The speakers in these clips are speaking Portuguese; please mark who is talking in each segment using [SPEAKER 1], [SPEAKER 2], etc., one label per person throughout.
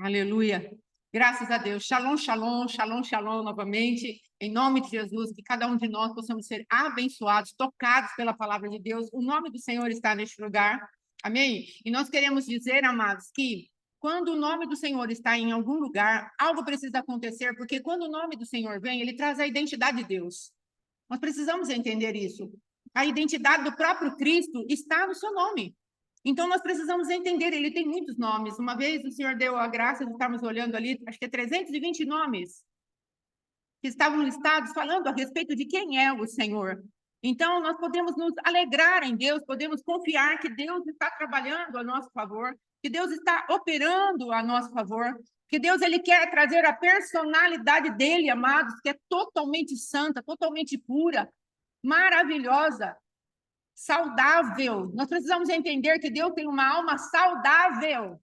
[SPEAKER 1] Aleluia. Graças a Deus. Shalom, shalom, shalom, shalom novamente. Em nome de Jesus, que cada um de nós possamos ser abençoados, tocados pela palavra de Deus. O nome do Senhor está neste lugar. Amém? E nós queremos dizer, amados, que quando o nome do Senhor está em algum lugar, algo precisa acontecer, porque quando o nome do Senhor vem, ele traz a identidade de Deus. Nós precisamos entender isso. A identidade do próprio Cristo está no seu nome. Então, nós precisamos entender, ele tem muitos nomes. Uma vez o Senhor deu a graça de estarmos olhando ali, acho que é 320 nomes que estavam listados falando a respeito de quem é o Senhor. Então, nós podemos nos alegrar em Deus, podemos confiar que Deus está trabalhando a nosso favor, que Deus está operando a nosso favor, que Deus ele quer trazer a personalidade dele, amados, que é totalmente santa, totalmente pura, maravilhosa, saudável. Nós precisamos entender que Deus tem uma alma saudável.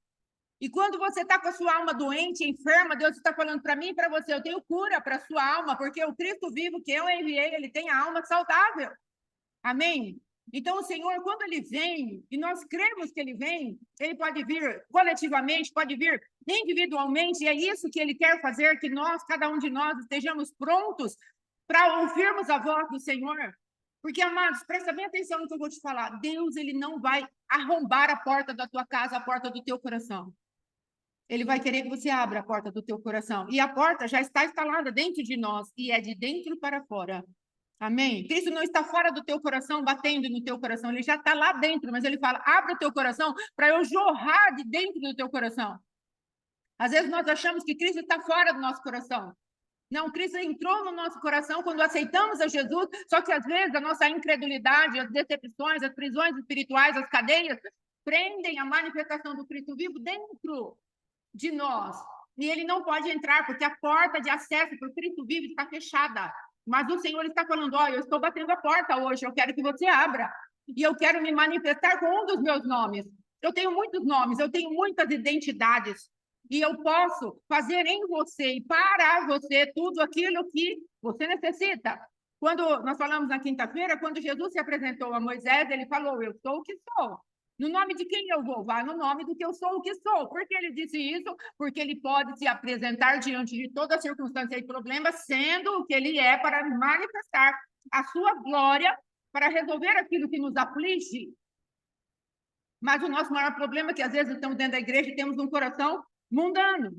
[SPEAKER 1] E quando você está com a sua alma doente, enferma, Deus está falando para mim e para você, eu tenho cura para a sua alma, porque o Cristo vivo que eu enviei, ele tem a alma saudável. Amém? Então, o Senhor, quando ele vem, e nós cremos que ele vem, ele pode vir coletivamente, pode vir individualmente, e é isso que ele quer fazer, que nós, cada um de nós, estejamos prontos para ouvirmos a voz do Senhor. Porque, amados, presta bem atenção no que eu vou te falar. Deus, ele não vai arrombar a porta da tua casa, a porta do teu coração. Ele vai querer que você abra a porta do teu coração. E a porta já está instalada dentro de nós, e é de dentro para fora. Amém? Cristo não está fora do teu coração, batendo no teu coração. Ele já está lá dentro, mas ele fala, abre o teu coração para eu jorrar de dentro do teu coração. Às vezes nós achamos que Cristo está fora do nosso coração. Não, Cristo entrou no nosso coração quando aceitamos a Jesus, só que às vezes a nossa incredulidade, as decepções, as prisões espirituais, as cadeias, prendem a manifestação do Cristo vivo dentro de nós. E ele não pode entrar, porque a porta de acesso para o Cristo vivo está fechada. Mas o Senhor está falando, olha, eu estou batendo a porta hoje, eu quero que você abra. E eu quero me manifestar com um dos meus nomes. Eu tenho muitos nomes, eu tenho muitas identidades. E eu posso fazer em você e para você tudo aquilo que você necessita. Quando nós falamos na quinta-feira, quando Jesus se apresentou a Moisés, ele falou, eu sou o que sou. No nome de quem eu vou? Vai no nome do que eu sou o que sou. Por que ele disse isso? Porque ele pode se apresentar diante de toda circunstância e problema, sendo o que ele é para manifestar a sua glória, para resolver aquilo que nos aflige. Mas o nosso maior problema é que às vezes estamos dentro da igreja e temos um coração mundano.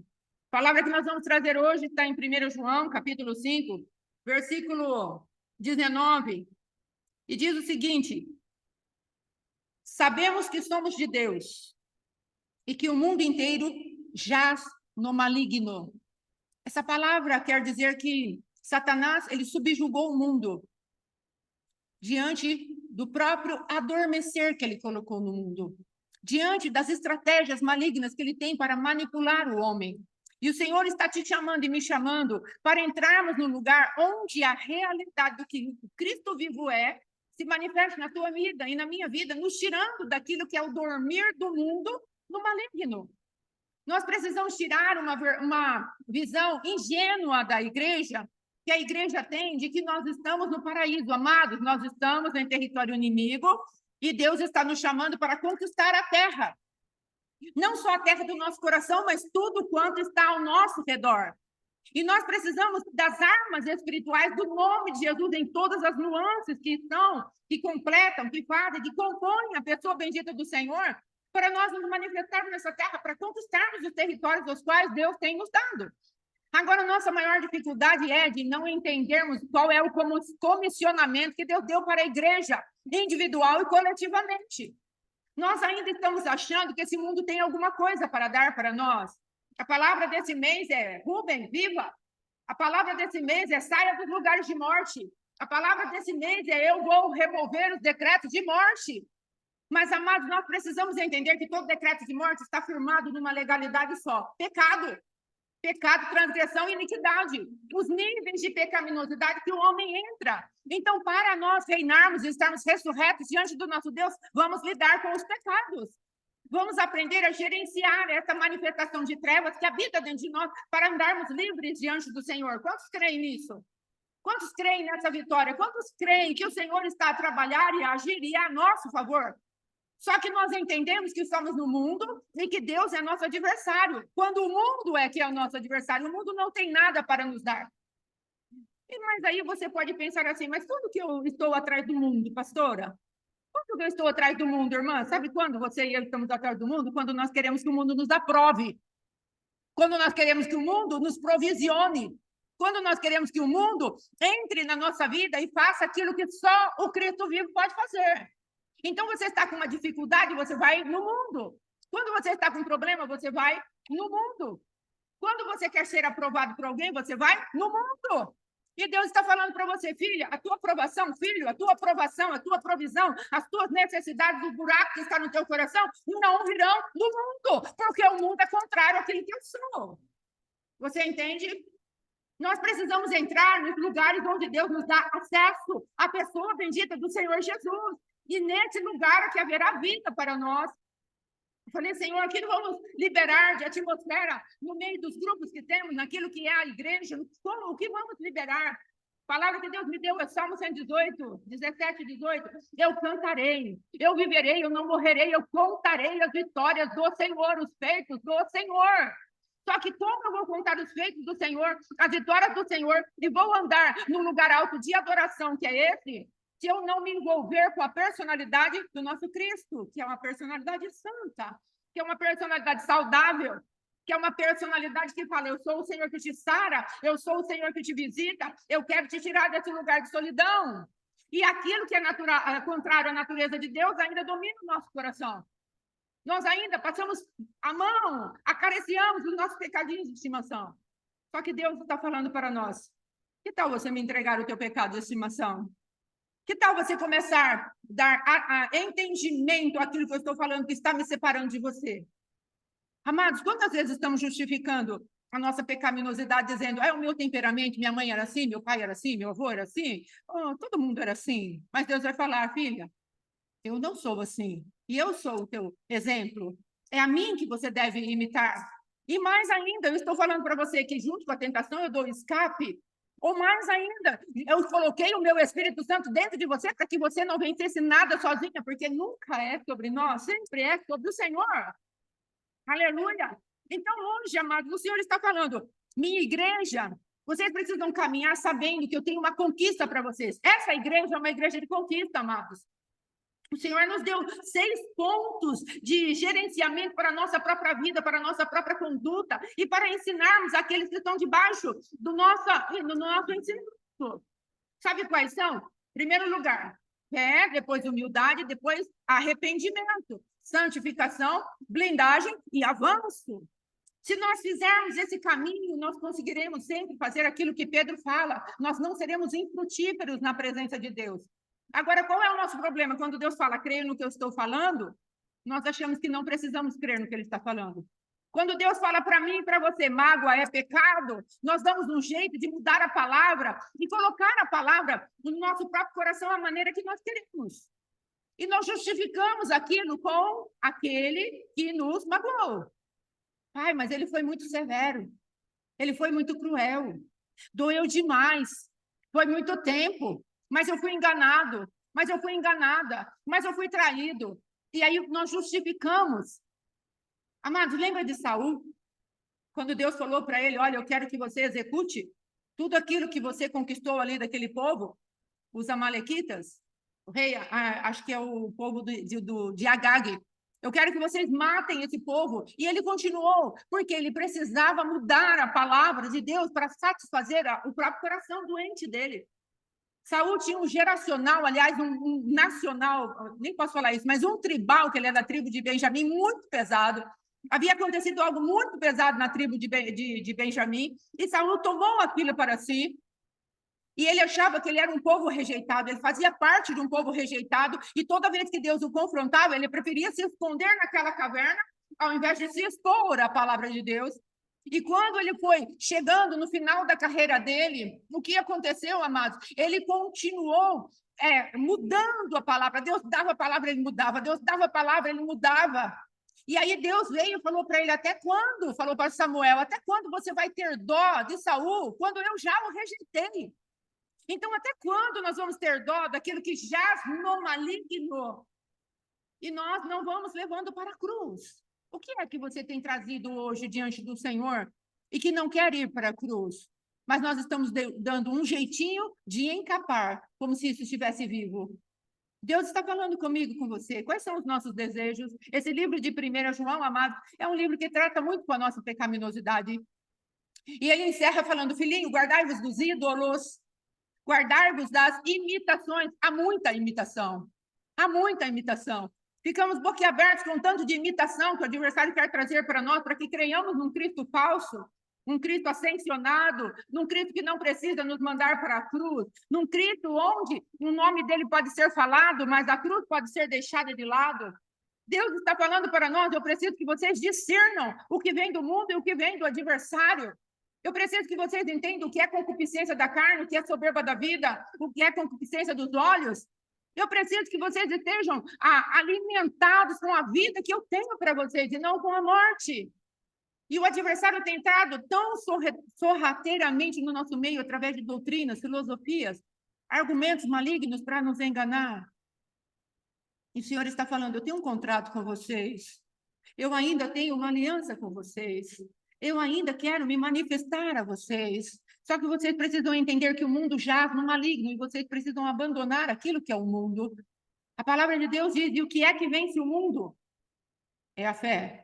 [SPEAKER 1] A palavra que nós vamos trazer hoje está em 1 João, capítulo 5, versículo 19, e diz o seguinte: sabemos que somos de Deus e que o mundo inteiro jaz no maligno. Essa palavra quer dizer que Satanás, ele subjugou o mundo diante do próprio adormecer que ele colocou no mundo, diante das estratégias malignas que ele tem para manipular o homem. E o Senhor está te chamando e me chamando para entrarmos no lugar onde a realidade do que o Cristo vivo é, se manifesta na tua vida e na minha vida, nos tirando daquilo que é o dormir do mundo no maligno. Nós precisamos tirar uma visão ingênua da igreja, que a igreja tem, de que nós estamos no paraíso, amados, nós estamos em território inimigo e Deus está nos chamando para conquistar a terra. Não só a terra do nosso coração, mas tudo quanto está ao nosso redor. E nós precisamos das armas espirituais do nome de Jesus em todas as nuances que estão, que completam, que fazem, que compõem a pessoa bendita do Senhor, para nós nos manifestarmos nessa terra, para conquistarmos os territórios dos quais Deus tem nos dado. Agora, a nossa maior dificuldade é de não entendermos qual é o comissionamento que Deus deu para a igreja, individual e coletivamente. Nós ainda estamos achando que esse mundo tem alguma coisa para dar para nós. A palavra desse mês é Rubem, viva. A palavra desse mês é saia dos lugares de morte. A palavra desse mês é eu vou remover os decretos de morte. Mas, amados, nós precisamos entender que todo decreto de morte está firmado numa legalidade só: pecado. Pecado, transgressão e iniquidade. Os níveis de pecaminosidade que o homem entra. Então, para nós reinarmos e estarmos ressurretos diante do nosso Deus, vamos lidar com os pecados. Vamos aprender a gerenciar essa manifestação de trevas que habita dentro de nós para andarmos livres diante do Senhor. Quantos creem nisso? Quantos creem nessa vitória? Quantos creem que o Senhor está a trabalhar e a agir e a nosso favor? Só que nós entendemos que estamos no mundo e que Deus é nosso adversário. Quando o mundo é que é o nosso adversário, o mundo não tem nada para nos dar. Mas aí você pode pensar assim, mas quando que eu estou atrás do mundo, pastora? Quando que eu estou atrás do mundo, irmã? Sabe quando você e eu estamos atrás do mundo? Quando nós queremos que o mundo nos aprove. Quando nós queremos que o mundo nos provisione. Quando nós queremos que o mundo entre na nossa vida e faça aquilo que só o Cristo vivo pode fazer. Então, você está com uma dificuldade, você vai no mundo. Quando você está com um problema, você vai no mundo. Quando você quer ser aprovado por alguém, você vai no mundo. E Deus está falando para você, filha, a tua aprovação, filho, a tua aprovação, a tua provisão, as tuas necessidades, os buracos que estão no teu coração, não virão do mundo, porque o mundo é contrário àquilo que eu sou. Você entende? Nós precisamos entrar nos lugares onde Deus nos dá acesso à pessoa bendita do Senhor Jesus. E nesse lugar que haverá vida para nós. Eu falei, Senhor, aqui não vamos liberar de atmosfera no meio dos grupos que temos, naquilo que é a igreja, o que vamos liberar? A palavra que Deus me deu é Salmo 118, 17 e 18. Eu cantarei, eu viverei, eu não morrerei, eu contarei as vitórias do Senhor, os feitos do Senhor. Só que como eu vou contar os feitos do Senhor, as vitórias do Senhor, e vou andar num lugar alto de adoração, que é esse, se eu não me envolver com a personalidade do nosso Cristo, que é uma personalidade santa, que é uma personalidade saudável, que é uma personalidade que fala, eu sou o Senhor que te sara, eu sou o Senhor que te visita, eu quero te tirar desse lugar de solidão. E aquilo que é contrário à natureza de Deus ainda domina o nosso coração. Nós ainda passamos a mão, acariciamos os nossos pecadinhos de estimação. Só que Deus está falando para nós, que tal você me entregar o teu pecado de estimação? Que tal você começar a dar entendimento àquilo que eu estou falando, que está me separando de você? Amados, quantas vezes estamos justificando a nossa pecaminosidade, dizendo, é o meu temperamento, minha mãe era assim, meu pai era assim, meu avô era assim, todo mundo era assim. Mas Deus vai falar, filha, eu não sou assim, e eu sou o teu exemplo. É a mim que você deve imitar. E mais ainda, eu estou falando para você que junto com a tentação eu dou escape. Ou mais ainda, eu coloquei o meu Espírito Santo dentro de você para que você não vencesse nada sozinha, porque nunca é sobre nós, sempre é sobre o Senhor. Aleluia! Então, hoje, amados, o Senhor está falando, minha igreja, vocês precisam caminhar sabendo que eu tenho uma conquista para vocês. Essa igreja é uma igreja de conquista, amados. O Senhor nos deu 6 pontos de gerenciamento para a nossa própria vida, para a nossa própria conduta e para ensinarmos aqueles que estão debaixo do nosso ensino. Sabe quais são? Primeiro lugar, fé, depois humildade, depois arrependimento, santificação, blindagem e avanço. Se nós fizermos esse caminho, nós conseguiremos sempre fazer aquilo que Pedro fala. Nós não seremos infrutíferos na presença de Deus. Agora, qual é o nosso problema? Quando Deus fala, creia no que eu estou falando, nós achamos que não precisamos crer no que ele está falando. Quando Deus fala para mim e para você, mágoa é pecado, nós damos um jeito de mudar a palavra e colocar a palavra no nosso próprio coração da maneira que nós queremos. E nós justificamos aquilo com aquele que nos magoou. Pai, mas ele foi muito severo, ele foi muito cruel, doeu demais, foi muito tempo, mas eu fui enganado, mas eu fui enganada, mas eu fui traído. E aí nós justificamos. Amados, lembra de Saul? Quando Deus falou para ele, olha, eu quero que você execute tudo aquilo que você conquistou ali daquele povo, os amalequitas, o rei, acho que é o povo de Agag. Eu quero que vocês matem esse povo. E ele continuou, porque ele precisava mudar a palavra de Deus para satisfazer o próprio coração doente dele. Saul tinha um geracional, aliás, um nacional, nem posso falar isso, mas um tribal, que ele é da tribo de Benjamim, muito pesado. Havia acontecido algo muito pesado na tribo de Benjamim, e Saul tomou aquilo para si, e ele achava que ele era um povo rejeitado, ele fazia parte de um povo rejeitado, e toda vez que Deus o confrontava, ele preferia se esconder naquela caverna, ao invés de se expor à palavra de Deus. E quando ele foi chegando no final da carreira dele, o que aconteceu, amados? Ele continuou mudando a palavra. Deus dava a palavra, ele mudava. Deus dava a palavra, ele mudava. E aí Deus veio e falou para ele, até quando? Falou para Samuel, até quando você vai ter dó de Saul, quando eu já o rejeitei? Então, até quando nós vamos ter dó daquilo que jaz no maligno? E nós não vamos levando para a cruz. O que é que você tem trazido hoje diante do Senhor e que não quer ir para a cruz? Mas nós estamos dando um jeitinho de encapar, como se isso estivesse vivo. Deus está falando comigo, com você. Quais são os nossos desejos? Esse livro de 1 João, amado, é um livro que trata muito com a nossa pecaminosidade. E ele encerra falando, filhinho, guardai-vos dos ídolos, guardai-vos das imitações. Há muita imitação. Há muita imitação. Ficamos boquiabertos com tanto de imitação que o adversário quer trazer para nós, para que creiamos num Cristo falso, um Cristo ascensionado, num Cristo que não precisa nos mandar para a cruz, num Cristo onde o nome dele pode ser falado, mas a cruz pode ser deixada de lado. Deus está falando para nós, eu preciso que vocês discernam o que vem do mundo e o que vem do adversário. Eu preciso que vocês entendam o que é concupiscência da carne, o que é soberba da vida, o que é concupiscência dos olhos. Eu preciso que vocês estejam alimentados com a vida que eu tenho para vocês e não com a morte. E o adversário tem entrado tão sorrateiramente no nosso meio, através de doutrinas, filosofias, argumentos malignos para nos enganar. E o Senhor está falando, eu tenho um contrato com vocês. Eu ainda tenho uma aliança com vocês. Eu ainda quero me manifestar a vocês. Só que vocês precisam entender que o mundo jaz no maligno e vocês precisam abandonar aquilo que é o mundo. A palavra de Deus diz, e o que é que vence o mundo? É a fé.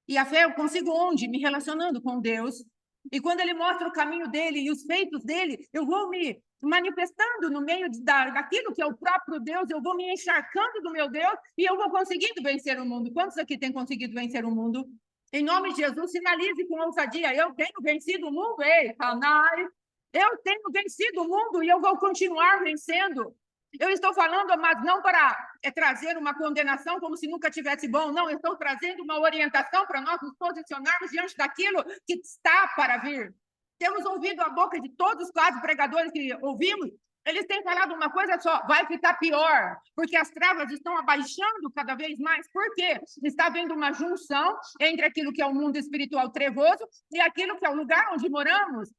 [SPEAKER 1] E a fé eu consigo onde? Me relacionando com Deus. E quando ele mostra o caminho dele e os feitos dele, eu vou me manifestando no meio daquilo que é o próprio Deus, eu vou me encharcando do meu Deus e eu vou conseguindo vencer o mundo. Quantos aqui têm conseguido vencer o mundo? Em nome de Jesus, sinalize com ousadia. Eu tenho vencido o mundo, ei, Hanai. Eu tenho vencido o mundo e eu vou continuar vencendo. Eu estou falando, mas não para trazer uma condenação como se nunca tivesse bom, não. Eu estou trazendo uma orientação para nós nos posicionarmos diante daquilo que está para vir. Temos ouvido a boca de todos os quase pregadores que ouvimos, eles têm falado uma coisa só, vai ficar pior, porque as trevas estão abaixando cada vez mais. Por quê? Está havendo uma junção entre aquilo que é o mundo espiritual trevoso e aquilo que é o lugar onde moramos.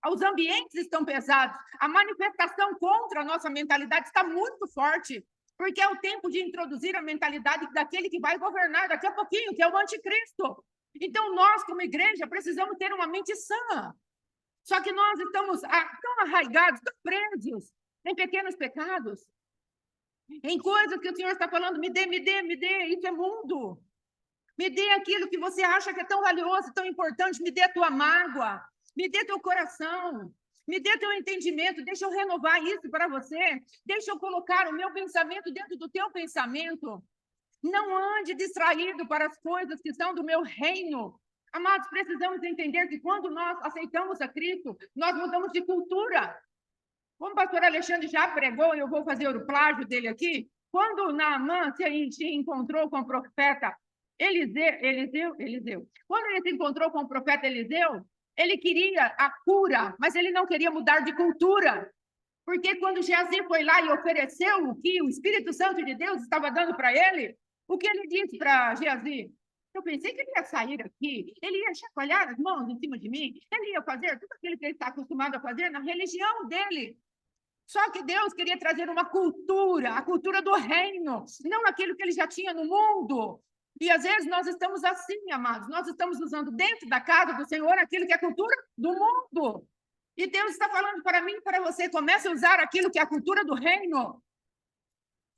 [SPEAKER 1] Os ambientes estão pesados, a manifestação contra a nossa mentalidade está muito forte, porque é o tempo de introduzir a mentalidade daquele que vai governar daqui a pouquinho, que é o anticristo. Então, nós, como igreja, precisamos ter uma mente sã. Só que nós estamos tão arraigados, tão presos em pequenos pecados, em coisas que o Senhor está falando, me dê, isso é mundo. Me dê aquilo que você acha que é tão valioso, tão importante, me dê a tua mágoa. Me dê teu coração, me dê teu entendimento, deixa eu renovar isso para você, deixa eu colocar o meu pensamento dentro do teu pensamento. Não ande distraído para as coisas que são do meu reino. Amados, precisamos entender que quando nós aceitamos a Cristo, nós mudamos de cultura. Como o pastor Alexandre já pregou, eu vou fazer o plágio dele aqui, quando Naamã se encontrou com o profeta Eliseu. Quando ele se encontrou com o profeta Eliseu, ele queria a cura, mas ele não queria mudar de cultura. Porque quando Geazi foi lá e ofereceu o que o Espírito Santo de Deus estava dando para ele, o que ele disse para Geazi? Eu pensei que ele ia sair aqui, ele ia chacoalhar as mãos em cima de mim, ele ia fazer tudo aquilo que ele está acostumado a fazer na religião dele. Só que Deus queria trazer uma cultura, a cultura do reino, não aquilo que ele já tinha no mundo. E às vezes nós estamos assim, amados, nós estamos usando dentro da casa do Senhor aquilo que é a cultura do mundo. E Deus está falando para mim e para você, comece a usar aquilo que é a cultura do reino.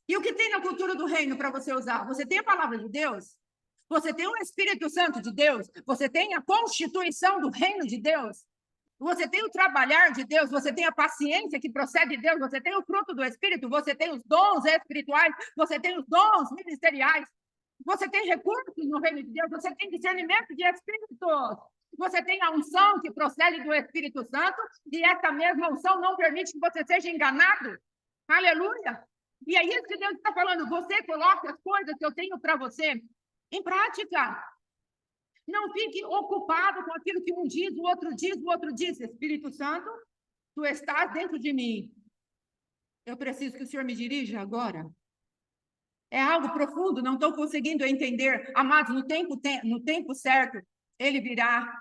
[SPEAKER 1] E o que tem na cultura do reino para você usar? Você tem a palavra de Deus? Você tem o Espírito Santo de Deus? Você tem a constituição do reino de Deus? Você tem o trabalhar de Deus, você tem a paciência que procede de Deus, você tem o fruto do Espírito, você tem os dons espirituais, você tem os dons ministeriais, você tem recursos no reino de Deus, você tem discernimento de espíritos, você tem a unção que procede do Espírito Santo e essa mesma unção não permite que você seja enganado. Aleluia! E é isso que Deus está falando, você coloca as coisas que eu tenho para você em prática. Não fique ocupado com aquilo que um diz, o outro diz, o outro diz. Espírito Santo, tu estás dentro de mim. Eu preciso que o Senhor me dirija agora. É algo profundo, não estou conseguindo entender. Amados, no tempo certo, Ele virá.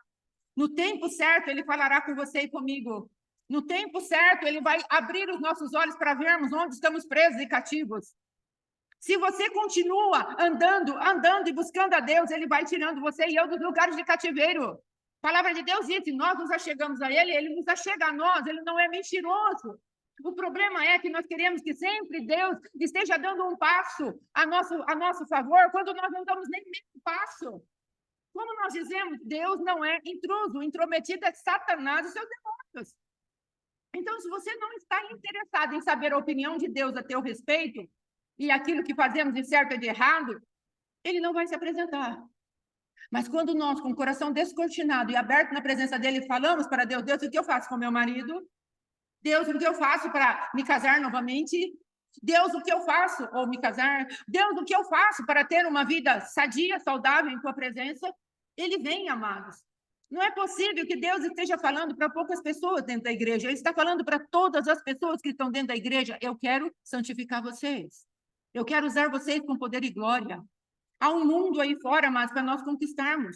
[SPEAKER 1] No tempo certo, Ele falará com você e comigo. No tempo certo, Ele vai abrir os nossos olhos para vermos onde estamos presos e cativos. Se você continua andando e buscando a Deus, Ele vai tirando você e eu dos lugares de cativeiro. A palavra de Deus diz, se nós nos achegamos a Ele, Ele nos achega a nós, Ele não é mentiroso. O problema é que nós queremos que sempre Deus esteja dando um passo a nosso favor, quando nós não damos nem meio passo. Como nós dizemos, Deus não é intruso, intrometido é Satanás e seus demônios. Então, se você não está interessado em saber a opinião de Deus a teu respeito, e aquilo que fazemos de certo e de errado, ele não vai se apresentar. Mas quando nós, com o coração descortinado e aberto na presença dele, falamos para Deus, Deus, o que eu faço com meu marido? Deus, o que eu faço para me casar novamente? Deus, o que eu faço? Ou me casar? Deus, o que eu faço para ter uma vida sadia, saudável em tua presença? Ele vem, amados. Não é possível que Deus esteja falando para poucas pessoas dentro da igreja. Ele está falando para todas as pessoas que estão dentro da igreja. Eu quero santificar vocês. Eu quero usar vocês com poder e glória. Há um mundo aí fora, mas para nós conquistarmos.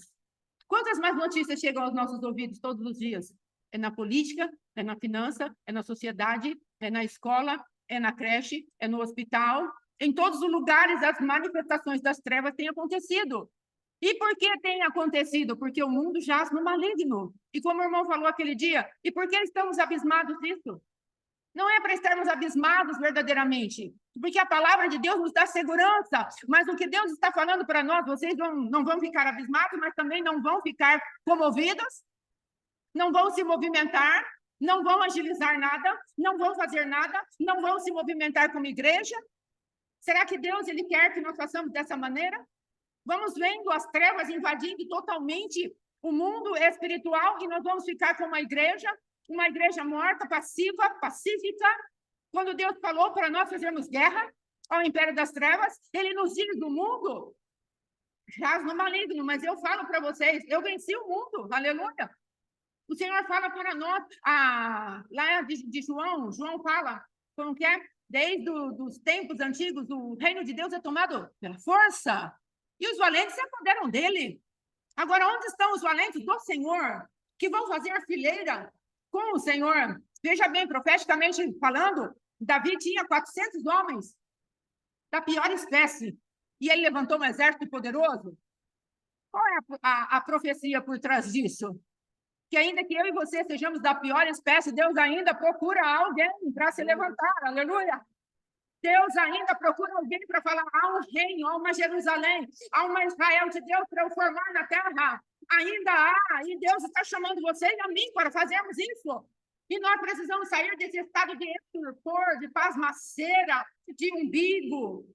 [SPEAKER 1] Quantas mais notícias chegam aos nossos ouvidos todos os dias? É na política, é na finança, é na sociedade, é na escola, é na creche, é no hospital. Em todos os lugares, as manifestações das trevas têm acontecido. E por que tem acontecido? Porque o mundo jaz no maligno. E como o irmão falou aquele dia, e por que estamos abismados nisso? Não é para estarmos abismados verdadeiramente, porque a palavra de Deus nos dá segurança, mas o que Deus está falando para nós, vocês não vão ficar abismados, mas também não vão ficar comovidos, não vão se movimentar, não vão agilizar nada, não vão fazer nada, não vão se movimentar como igreja. Será que Deus ele quer que nós façamos dessa maneira? Vamos vendo as trevas invadindo totalmente o mundo espiritual e nós vamos ficar como uma igreja morta, passiva, pacífica. Quando Deus falou para nós fazermos guerra ao império das trevas, ele nos diz do mundo, jaz no maligno, mas eu falo para vocês, eu venci o mundo, aleluia. O Senhor fala para nós, lá de João fala, como que é? Desde os tempos antigos, o reino de Deus é tomado pela força, e os valentes se apoderam dele. Agora, onde estão os valentes do Senhor, que vão fazer fileira com o Senhor? Veja bem, profeticamente falando, Davi tinha 400 homens da pior espécie, e ele levantou um exército poderoso. Qual é a profecia por trás disso? Que ainda que eu e você sejamos da pior espécie, Deus ainda procura alguém para se levantar, aleluia! Deus ainda procura alguém para falar, há um reino, há uma Jerusalém, há uma Israel de Deus para eu formar na terra. Ainda há, e Deus está chamando você e a mim para fazermos isso. E nós precisamos sair desse estado de torpor, de pasmaceira, de umbigo.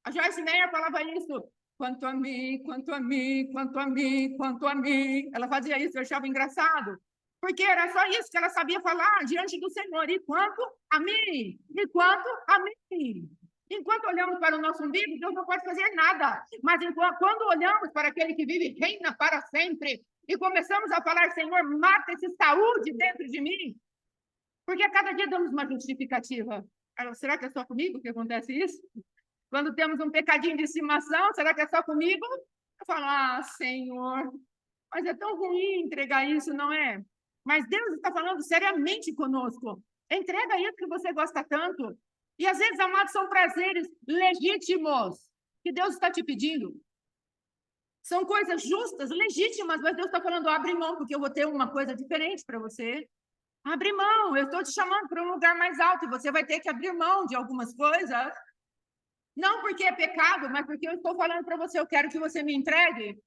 [SPEAKER 1] A Joyce Meyer falava isso. Quanto a mim, quanto a mim, quanto a mim, quanto a mim. Ela fazia isso, eu achava engraçado. Porque era só isso que ela sabia falar diante do Senhor. E quanto a mim, e quanto a mim. Enquanto olhamos para o nosso umbigo, Deus não pode fazer nada. Mas quando olhamos para aquele que vive e reina para sempre, e começamos a falar, Senhor, mata esse saúde dentro de mim. Porque a cada dia damos uma justificativa. Será que é só comigo que acontece isso? Quando temos um pecadinho de estimação, será que é só comigo? Eu falo, Senhor, mas é tão ruim entregar isso, não é? Mas Deus está falando seriamente conosco. Entrega isso que você gosta tanto. E às vezes, amados, são prazeres legítimos que Deus está te pedindo. São coisas justas, legítimas, mas Deus está falando, abre mão, porque eu vou ter uma coisa diferente para você. Abre mão, eu estou te chamando para um lugar mais alto e você vai ter que abrir mão de algumas coisas. Não porque é pecado, mas porque eu estou falando para você, eu quero que você me entregue.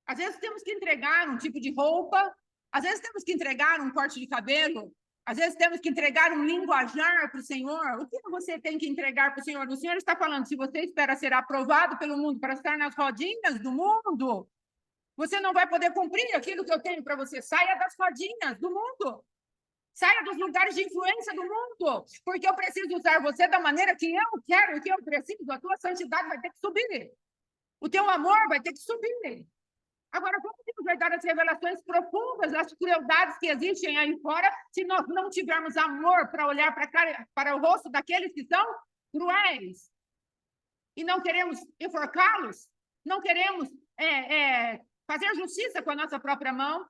[SPEAKER 1] Às vezes temos que entregar um tipo de roupa, às vezes temos que entregar um corte de cabelo, às vezes temos que entregar um linguajar para o Senhor. O que você tem que entregar para o Senhor? O Senhor está falando, se você espera ser aprovado pelo mundo para estar nas rodinhas do mundo, você não vai poder cumprir aquilo que eu tenho para você. Saia das rodinhas do mundo. Saia dos lugares de influência do mundo, porque eu preciso usar você da maneira que eu quero e que eu preciso. A tua santidade vai ter que subir. O teu amor vai ter que subir. Agora, como Deus vai dar as revelações profundas, as crueldades que existem aí fora, se nós não tivermos amor para olhar para o rosto daqueles que são cruéis? E não queremos enforcá-los? Não queremos fazer justiça com a nossa própria mão?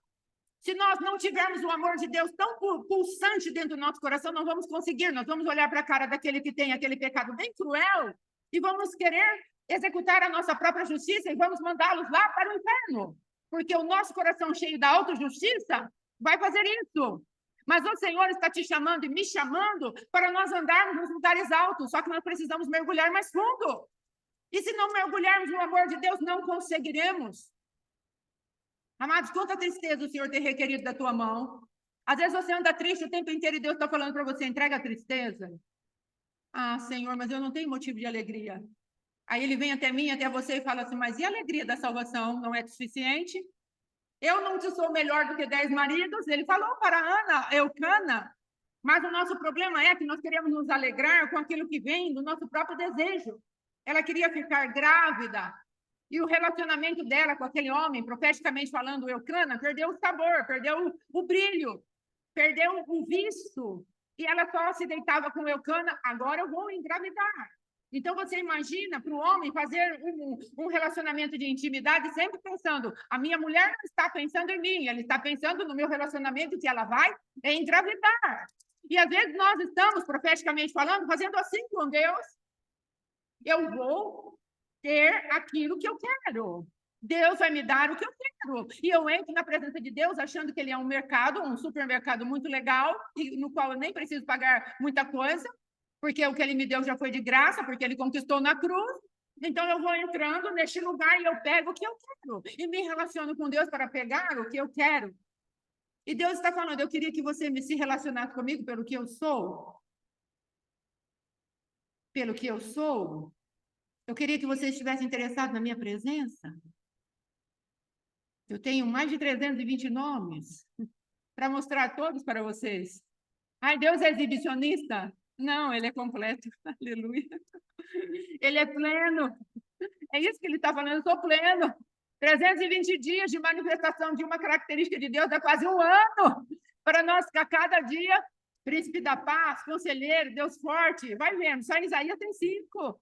[SPEAKER 1] Se nós não tivermos o amor de Deus tão pulsante dentro do nosso coração, não vamos conseguir. Nós vamos olhar para a cara daquele que tem aquele pecado bem cruel e vamos querer executar a nossa própria justiça e vamos mandá-los lá para o inferno, porque o nosso coração cheio da autojustiça vai fazer isso. Mas o Senhor está te chamando e me chamando para nós andarmos nos lugares altos, só que nós precisamos mergulhar mais fundo. E se não mergulharmos no amor de Deus, não conseguiremos. Amados, quanta tristeza o Senhor tem requerido da tua mão. Às vezes você anda triste o tempo inteiro e Deus está falando para você, entrega a tristeza. Ah, Senhor, mas eu não tenho motivo de alegria. Aí ele vem até mim, até você e fala assim, mas e a alegria da salvação não é suficiente? Eu não te sou melhor do que 10 maridos. Ele falou para Ana, Eucana, mas o nosso problema é que nós queremos nos alegrar com aquilo que vem do nosso próprio desejo. Ela queria ficar grávida, e o relacionamento dela com aquele homem, profeticamente falando, Eucana, perdeu o sabor, perdeu o brilho, perdeu o visto, e ela só se deitava com Eucana, agora eu vou engravidar. Então, você imagina para o homem fazer um relacionamento de intimidade sempre pensando, a minha mulher não está pensando em mim, ela está pensando no meu relacionamento que ela vai engravidar. E às vezes nós estamos, profeticamente falando, fazendo assim com Deus, eu vou ter aquilo que eu quero. Deus vai me dar o que eu quero. E eu entro na presença de Deus achando que ele é um mercado, um supermercado muito legal, no qual eu nem preciso pagar muita coisa, porque o que ele me deu já foi de graça, porque ele conquistou na cruz. Então eu vou entrando neste lugar e eu pego o que eu quero. E me relaciono com Deus para pegar o que eu quero. E Deus está falando, eu queria que você se relacionasse comigo pelo que eu sou. Pelo que eu sou. Eu queria que você estivesse interessado na minha presença. Eu tenho mais de 320 nomes para mostrar todos para vocês. Ai, Deus é exibicionista? Não, ele é completo. Aleluia. Ele é pleno. É isso que ele está falando, eu sou pleno. 320 dias de manifestação de uma característica de Deus, dá quase um ano para nós, a cada dia, príncipe da paz, conselheiro, Deus forte. Vai vendo, só em Isaías tem 5.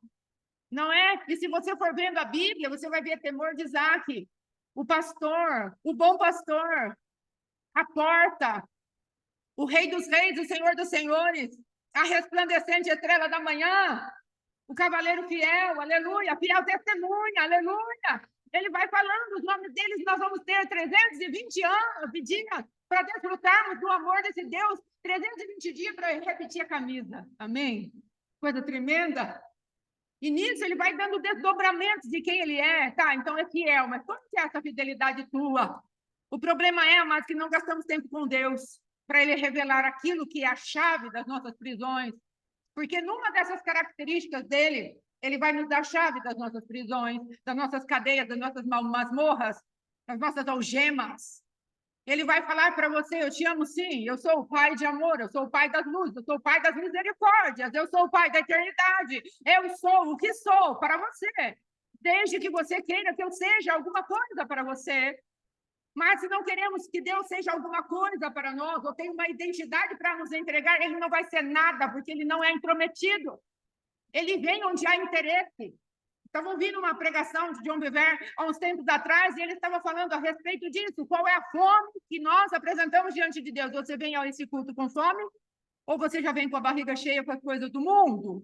[SPEAKER 1] Não é? E se você for vendo a Bíblia, você vai ver temor de Isaac, o pastor, o bom pastor, a porta, o rei dos reis, o senhor dos senhores, a resplandecente estrela da manhã, o cavaleiro fiel, aleluia, fiel testemunha, aleluia. Ele vai falando os nomes deles, nós vamos ter 320 dias para desfrutarmos do amor desse Deus, 320 dias para repetir a camisa. Amém? Coisa tremenda. E nisso ele vai dando desdobramentos de quem ele é, tá? Então é fiel, mas como que é essa fidelidade tua? O problema é, amados, que não gastamos tempo com Deus para ele revelar aquilo que é a chave das nossas prisões. Porque numa dessas características dele, ele vai nos dar a chave das nossas prisões, das nossas cadeias, das nossas masmorras, das nossas algemas. Ele vai falar para você, eu te amo sim, eu sou o pai de amor, eu sou o pai das luzes, eu sou o pai das misericórdias, eu sou o pai da eternidade, eu sou o que sou para você, desde que você queira que eu seja alguma coisa para você. Mas se não queremos que Deus seja alguma coisa para nós, ou tenha uma identidade para nos entregar, ele não vai ser nada, porque ele não é intrometido. Ele vem onde há interesse. Estava ouvindo uma pregação de John Bevere há uns tempos atrás, e ele estava falando a respeito disso. Qual é a fome que nós apresentamos diante de Deus? Você vem a esse culto com fome? Ou você já vem com a barriga cheia com as coisas do mundo?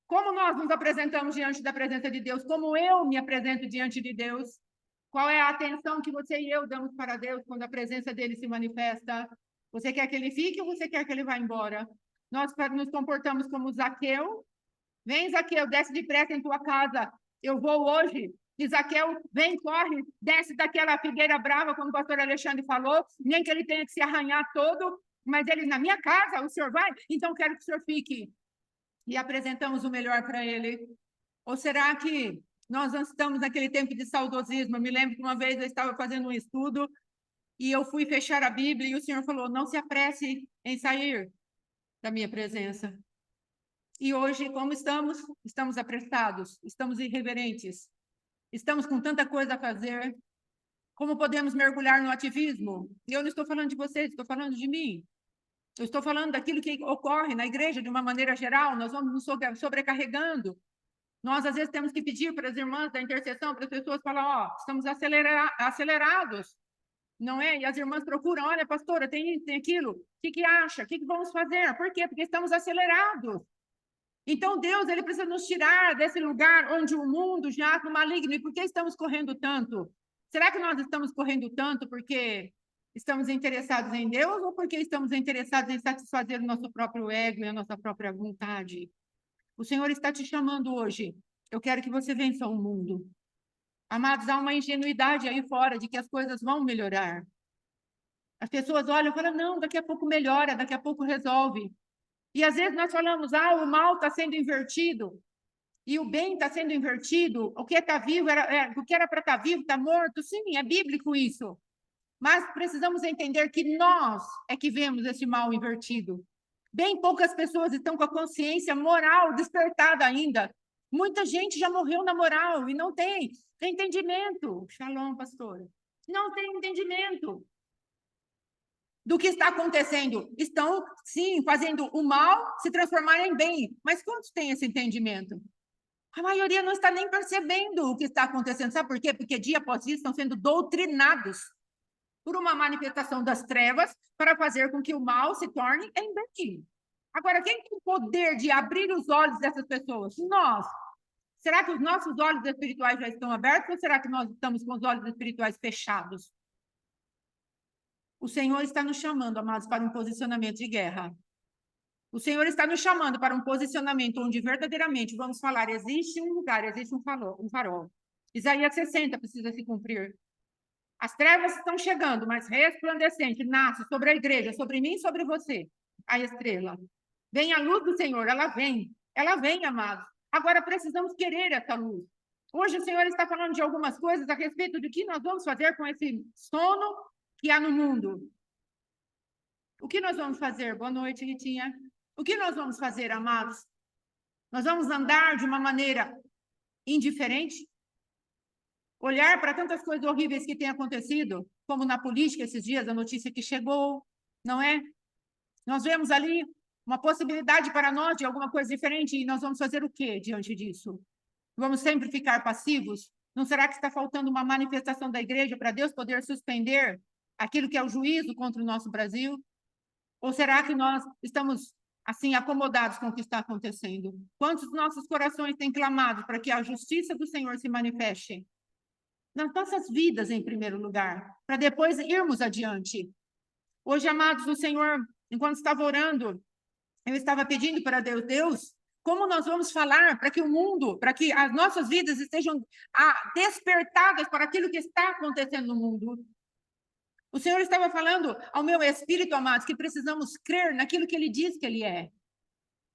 [SPEAKER 1] Como nós nos apresentamos diante da presença de Deus? Como eu me apresento diante de Deus? Qual é a atenção que você e eu damos para Deus quando a presença dele se manifesta? Você quer que ele fique ou você quer que ele vá embora? Nós nos comportamos como Zaqueu. Vem, Zaqueu, desce depressa em tua casa. Eu vou hoje. E Zaqueu, vem, corre, desce daquela figueira brava, como o pastor Alexandre falou, nem que ele tenha que se arranhar todo, mas ele, na minha casa, o senhor vai? Então quero que o senhor fique. E apresentamos o melhor para ele. Ou será que nós estamos naquele tempo de saudosismo? Eu me lembro que uma vez eu estava fazendo um estudo e eu fui fechar a Bíblia e o senhor falou, não se apresse em sair da minha presença. E hoje, como estamos? Estamos apressados, estamos irreverentes, estamos com tanta coisa a fazer. Como podemos mergulhar no ativismo? Eu não estou falando de vocês, estou falando de mim. Eu estou falando daquilo que ocorre na igreja de uma maneira geral, nós vamos nos sobrecarregando. Nós, às vezes, temos que pedir para as irmãs da intercessão, para as pessoas falar, ó, estamos acelerados, não é? E as irmãs procuram, olha, pastora, tem isso, tem aquilo, o que acha? O que vamos fazer? Por quê? Porque estamos acelerados. Então, Deus, ele precisa nos tirar desse lugar onde o mundo jaz no maligno. E por que estamos correndo tanto? Será que nós estamos correndo tanto porque estamos interessados em Deus ou porque estamos interessados em satisfazer o nosso próprio ego e a nossa própria vontade? O Senhor está te chamando hoje. Eu quero que você vença o mundo. Amados, há uma ingenuidade aí fora de que as coisas vão melhorar. As pessoas olham e falam, não, daqui a pouco melhora, daqui a pouco resolve. E às vezes nós falamos, o mal está sendo invertido, e o bem está sendo invertido, o que está vivo, o que era para estar vivo está morto. Sim, é bíblico isso. Mas precisamos entender que nós é que vemos esse mal invertido. Bem poucas pessoas estão com a consciência moral despertada ainda. Muita gente já morreu na moral e não tem entendimento. Shalom, pastor. Não tem entendimento do que está acontecendo. Estão, sim, fazendo o mal se transformar em bem. Mas quantos têm esse entendimento? A maioria não está nem percebendo o que está acontecendo. Sabe por quê? Porque dia após dia estão sendo doutrinados por uma manifestação das trevas para fazer com que o mal se torne em bem. Agora, quem tem o poder de abrir os olhos dessas pessoas? Nós. Será que os nossos olhos espirituais já estão abertos ou será que nós estamos com os olhos espirituais fechados? O Senhor está nos chamando, amados, para um posicionamento de guerra. O Senhor está nos chamando para um posicionamento onde verdadeiramente vamos falar, existe um lugar, existe um farol. Isaías 60 precisa se cumprir. As trevas estão chegando, mas resplandecente nasce sobre a igreja, sobre mim e sobre você, a estrela. Vem a luz do Senhor, ela vem, amados. Agora precisamos querer essa luz. Hoje o Senhor está falando de algumas coisas a respeito do que nós vamos fazer com esse sono que há no mundo. O que nós vamos fazer? Boa noite, Ritinha. O que nós vamos fazer, amados? Nós vamos andar de uma maneira indiferente? Olhar para tantas coisas horríveis que têm acontecido, como na política esses dias, a notícia que chegou, não é? Nós vemos ali uma possibilidade para nós de alguma coisa diferente e nós vamos fazer o quê diante disso? Vamos sempre ficar passivos? Não será que está faltando uma manifestação da igreja para Deus poder suspender aquilo que é o juízo contra o nosso Brasil? Ou será que nós estamos, assim, acomodados com o que está acontecendo? Quantos nossos corações têm clamado para que a justiça do Senhor se manifeste nas nossas vidas, em primeiro lugar, para depois irmos adiante? Hoje, amados do Senhor, enquanto estava orando, eu estava pedindo para Deus, como nós vamos falar para que o mundo, para que as nossas vidas estejam despertadas para aquilo que está acontecendo no mundo? O Senhor estava falando ao meu espírito, amados, que precisamos crer naquilo que Ele diz que Ele é.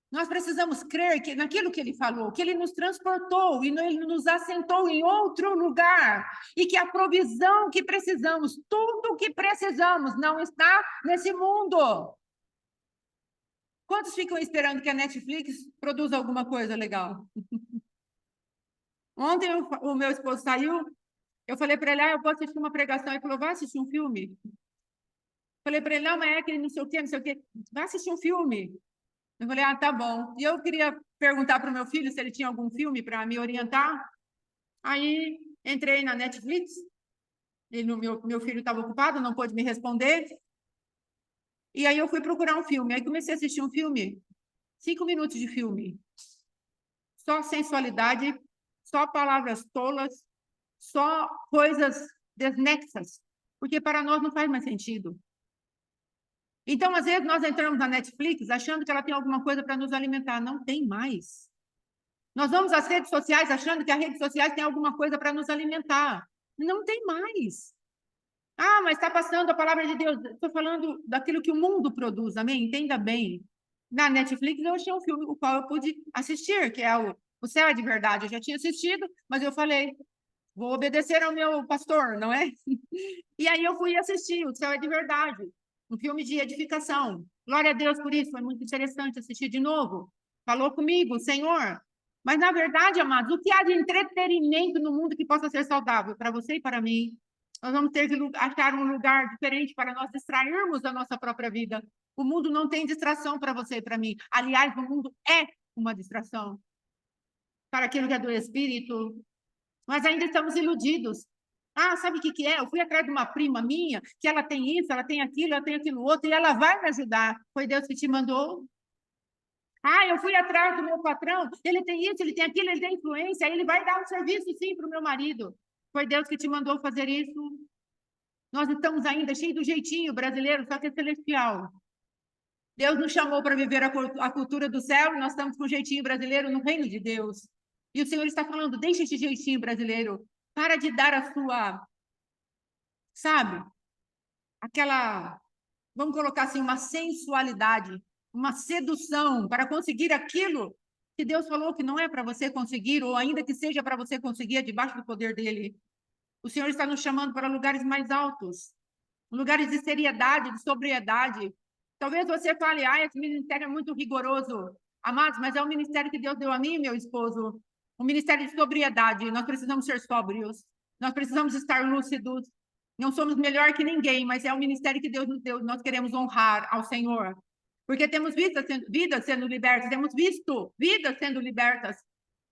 [SPEAKER 1] Nós precisamos crer naquilo que Ele falou, que Ele nos transportou e Ele nos assentou em outro lugar e que a provisão que precisamos, tudo o que precisamos, não está nesse mundo. Quantos ficam esperando que a Netflix produza alguma coisa legal? Ontem o meu esposo saiu, eu falei para ele, eu vou assistir uma pregação. Ele falou, vai assistir um filme? Falei para ele, não, mas é aquele não sei o quê, vai assistir um filme. Eu falei, tá bom. E eu queria perguntar para o meu filho se ele tinha algum filme para me orientar. Aí entrei na Netflix, meu filho estava ocupado, não pôde me responder. E aí eu fui procurar um filme. Aí comecei a assistir um filme, 5 minutos de filme. Só sensualidade, só palavras tolas, só coisas desnexas, porque para nós não faz mais sentido. Então, às vezes, nós entramos na Netflix achando que ela tem alguma coisa para nos alimentar. Não tem mais. Nós vamos às redes sociais achando que as redes sociais têm alguma coisa para nos alimentar. Não tem mais. Mas está passando a palavra de Deus. Estou falando daquilo que o mundo produz, amém? Entenda bem. Na Netflix eu achei um filme o qual eu pude assistir, que é o Céu é de Verdade. Eu já tinha assistido, mas eu falei, vou obedecer ao meu pastor, não é? E aí eu fui assistir O Céu é de Verdade, um filme de edificação. Glória a Deus por isso, foi muito interessante assistir de novo. Falou comigo, Senhor. Mas, na verdade, amados, o que há de entretenimento no mundo que possa ser saudável para você e para mim? Nós vamos ter que achar um lugar diferente para nós distrairmos da nossa própria vida. O mundo não tem distração para você e para mim. Aliás, o mundo é uma distração para aquilo que é do Espírito. Nós ainda estamos iludidos. Sabe o que é? Eu fui atrás de uma prima minha, que ela tem isso, ela tem aquilo outro, e ela vai me ajudar. Foi Deus que te mandou? Eu fui atrás do meu patrão, ele tem isso, ele tem aquilo, ele tem influência, ele vai dar um serviço sim para o meu marido. Foi Deus que te mandou fazer isso? Nós estamos ainda cheios do jeitinho brasileiro, só que é celestial. Deus nos chamou para viver a cultura do céu e nós estamos com o jeitinho brasileiro no reino de Deus. E o Senhor está falando, deixa esse jeitinho brasileiro, para de dar a sua, sabe, aquela, vamos colocar assim, uma sensualidade, uma sedução para conseguir aquilo que Deus falou que não é para você conseguir, ou ainda que seja para você conseguir, é debaixo do poder dele. O Senhor está nos chamando para lugares mais altos, lugares de seriedade, de sobriedade. Talvez você fale, esse ministério é muito rigoroso. Amados, mas é o ministério que Deus deu a mim e meu esposo. Um ministério de sobriedade. Nós precisamos ser sóbrios. Nós precisamos estar lúcidos. Não somos melhor que ninguém, mas é o ministério que Deus nos deu. Nós queremos honrar ao Senhor. Porque temos visto vidas sendo libertas, temos visto vidas sendo libertas.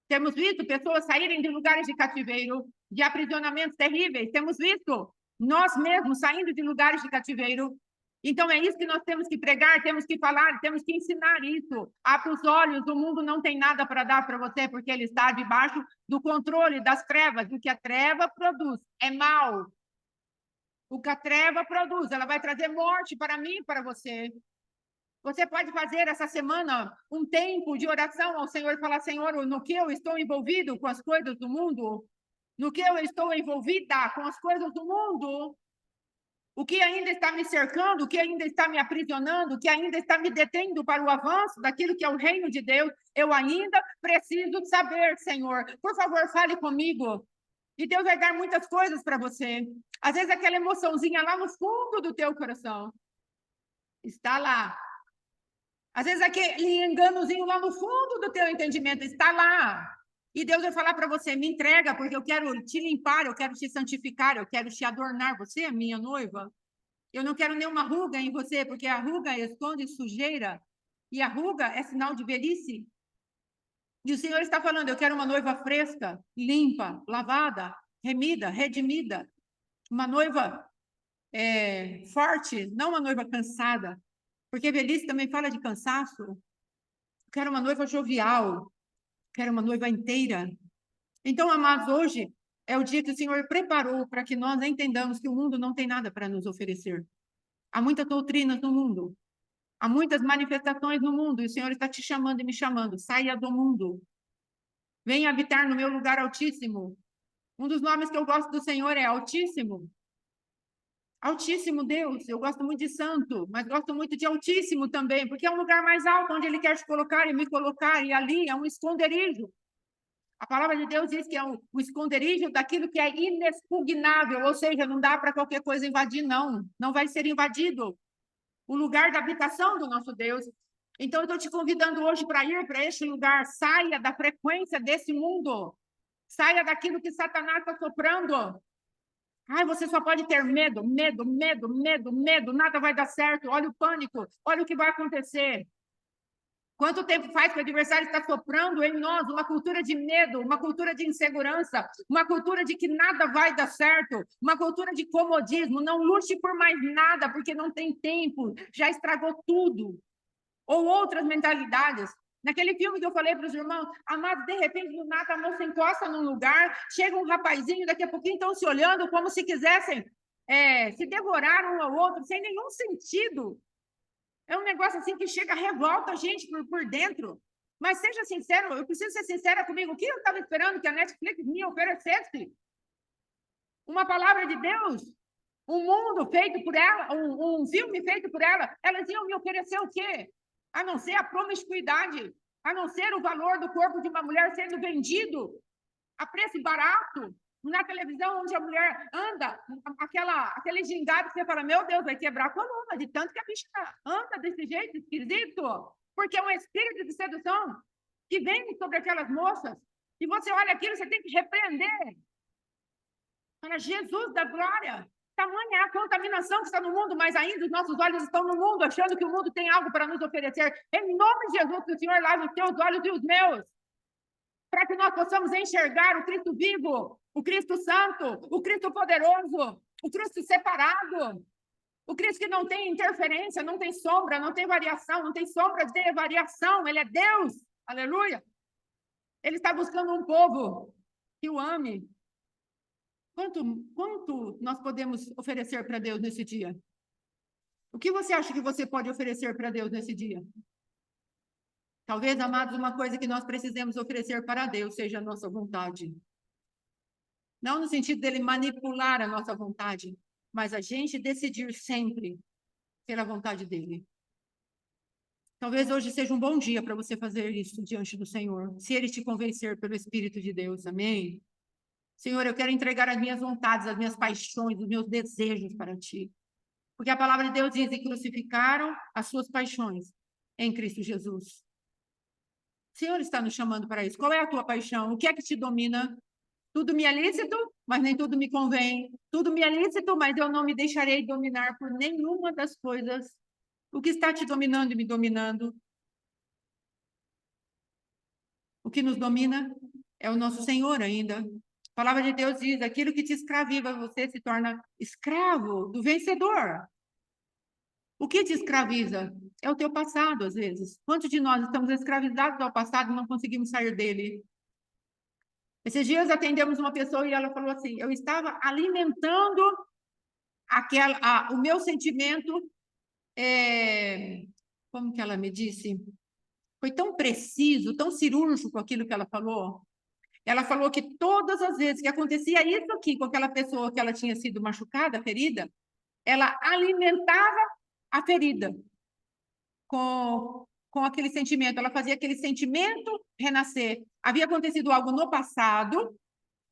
[SPEAKER 1] Temos visto pessoas saírem de lugares de cativeiro, de aprisionamentos terríveis. Temos visto nós mesmos saindo de lugares de cativeiro. Então, é isso que nós temos que pregar, temos que falar, temos que ensinar isso. Abra os olhos, o mundo não tem nada para dar para você, porque ele está debaixo do controle das trevas. O que a treva produz é mal. O que a treva produz, ela vai trazer morte para mim e para você. Você pode fazer essa semana um tempo de oração ao Senhor e falar, Senhor, no que eu estou envolvido com as coisas do mundo, no que eu estou envolvida com as coisas do mundo, o que ainda está me cercando, o que ainda está me aprisionando, o que ainda está me detendo para o avanço daquilo que é o reino de Deus, eu ainda preciso saber, Senhor. Por favor, fale comigo. E Deus vai dar muitas coisas para você. Às vezes aquela emoçãozinha lá no fundo do teu coração está lá. Às vezes aquele enganozinho lá no fundo do teu entendimento está lá. E Deus vai falar para você, me entrega, porque eu quero te limpar, eu quero te santificar, eu quero te adornar. Você é minha noiva. Eu não quero nenhuma ruga em você, porque a ruga esconde sujeira. E a ruga é sinal de velhice. E o Senhor está falando, eu quero uma noiva fresca, limpa, lavada, remida, redimida. Uma noiva forte, não uma noiva cansada. Porque velhice também fala de cansaço. Quero uma noiva jovial, quero uma noiva inteira. Então, amados, hoje é o dia que o Senhor preparou para que nós entendamos que o mundo não tem nada para nos oferecer. Há muitas doutrinas no mundo, há muitas manifestações no mundo, e o Senhor está te chamando e me chamando. Saia do mundo. Venha habitar no meu lugar altíssimo. Um dos nomes que eu gosto do Senhor é Altíssimo. Altíssimo Deus, eu gosto muito de santo, mas gosto muito de Altíssimo também, porque é um lugar mais alto onde Ele quer te colocar e me colocar, e ali é um esconderijo. A palavra de Deus diz que é o esconderijo daquilo que é inexpugnável, ou seja, não dá para qualquer coisa invadir, não. Não vai ser invadido o lugar da habitação do nosso Deus. Então, eu estou te convidando hoje para ir para este lugar. Saia da frequência desse mundo. Saia daquilo que Satanás está soprando. Você só pode ter medo, medo, medo, medo, medo. Nada vai dar certo. Olha o pânico. Olha o que vai acontecer. Quanto tempo faz que o adversário está soprando em nós uma cultura de medo, uma cultura de insegurança, uma cultura de que nada vai dar certo, uma cultura de comodismo, não lute por mais nada, porque não tem tempo, já estragou tudo. Ou outras mentalidades. Naquele filme que eu falei para os irmãos, amados, de repente, do nada, a moça encosta num lugar, chega um rapazinho, daqui a pouquinho estão se olhando como se quisessem se devorar um ao outro, sem nenhum sentido. É um negócio assim que chega, revolta a gente por dentro. Mas seja sincero, eu preciso ser sincera comigo. O que eu estava esperando que a Netflix me oferecesse? Uma palavra de Deus? Um mundo feito por ela? Um filme feito por ela? Elas iam me oferecer o quê? A não ser a promiscuidade, a não ser o valor do corpo de uma mulher sendo vendido a preço barato, na televisão onde a mulher anda, aquele gingado que você fala, meu Deus, vai quebrar a coluna, de tanto que a bicha anda desse jeito esquisito, porque é um espírito de sedução que vem sobre aquelas moças, e você olha aquilo, você tem que repreender. Fala, Jesus da glória, tamanha é a contaminação que está no mundo, mas ainda os nossos olhos estão no mundo, achando que o mundo tem algo para nos oferecer. Em nome de Jesus, que o Senhor lave os teus olhos e os meus, para que nós possamos enxergar o Cristo vivo, o Cristo santo, o Cristo poderoso, o Cristo separado. O Cristo que não tem interferência, não tem sombra, não tem variação, não tem sombra de variação. Ele é Deus. Aleluia. Ele está buscando um povo que o ame. Quanto nós podemos oferecer para Deus nesse dia? O que você acha que você pode oferecer para Deus nesse dia? Talvez, amados, uma coisa que nós precisemos oferecer para Deus seja a nossa vontade. Não no sentido dele manipular a nossa vontade, mas a gente decidir sempre pela vontade dele. Talvez hoje seja um bom dia para você fazer isso diante do Senhor, se ele te convencer pelo Espírito de Deus. Amém? Senhor, eu quero entregar as minhas vontades, as minhas paixões, os meus desejos para ti. Porque a palavra de Deus diz que crucificaram as suas paixões em Cristo Jesus. O Senhor está nos chamando para isso. Qual é a tua paixão? O que é que te domina? Tudo me é lícito, mas nem tudo me convém. Tudo me é lícito, mas eu não me deixarei dominar por nenhuma das coisas. O que está te dominando e me dominando? O que nos domina é o nosso Senhor ainda. A palavra de Deus diz, aquilo que te escraviza, você se torna escravo do vencedor. O que te escraviza? É o teu passado, às vezes. Quantos de nós estamos escravizados ao passado e não conseguimos sair dele? Esses dias atendemos uma pessoa e ela falou assim, eu estava alimentando o meu sentimento, como que ela me disse? Foi tão preciso, tão cirúrgico aquilo que ela falou. Ela falou que todas as vezes que acontecia isso aqui com aquela pessoa que ela tinha sido machucada, ferida, ela alimentava a ferida com aquele sentimento. Ela fazia aquele sentimento renascer. Havia acontecido algo no passado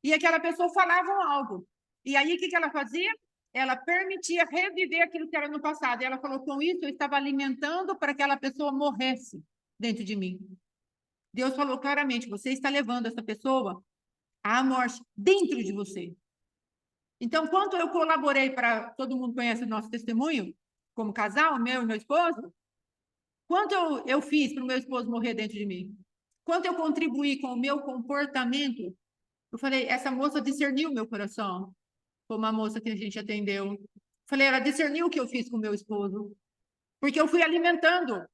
[SPEAKER 1] e aquela pessoa falava algo. E aí, o que ela fazia? Ela permitia reviver aquilo que era no passado. E ela falou, com isso, eu estava alimentando para que aquela pessoa morresse dentro de mim. Deus falou claramente, você está levando essa pessoa à morte dentro de você. Então, quanto eu colaborei para... Todo mundo conhece o nosso testemunho, como casal, meu e meu esposo. Quanto eu fiz para o meu esposo morrer dentro de mim? Quanto eu contribuí com o meu comportamento? Eu falei, essa moça discerniu o meu coração. Foi uma moça que a gente atendeu. Falei, ela discerniu o que eu fiz com o meu esposo. Porque eu fui alimentando.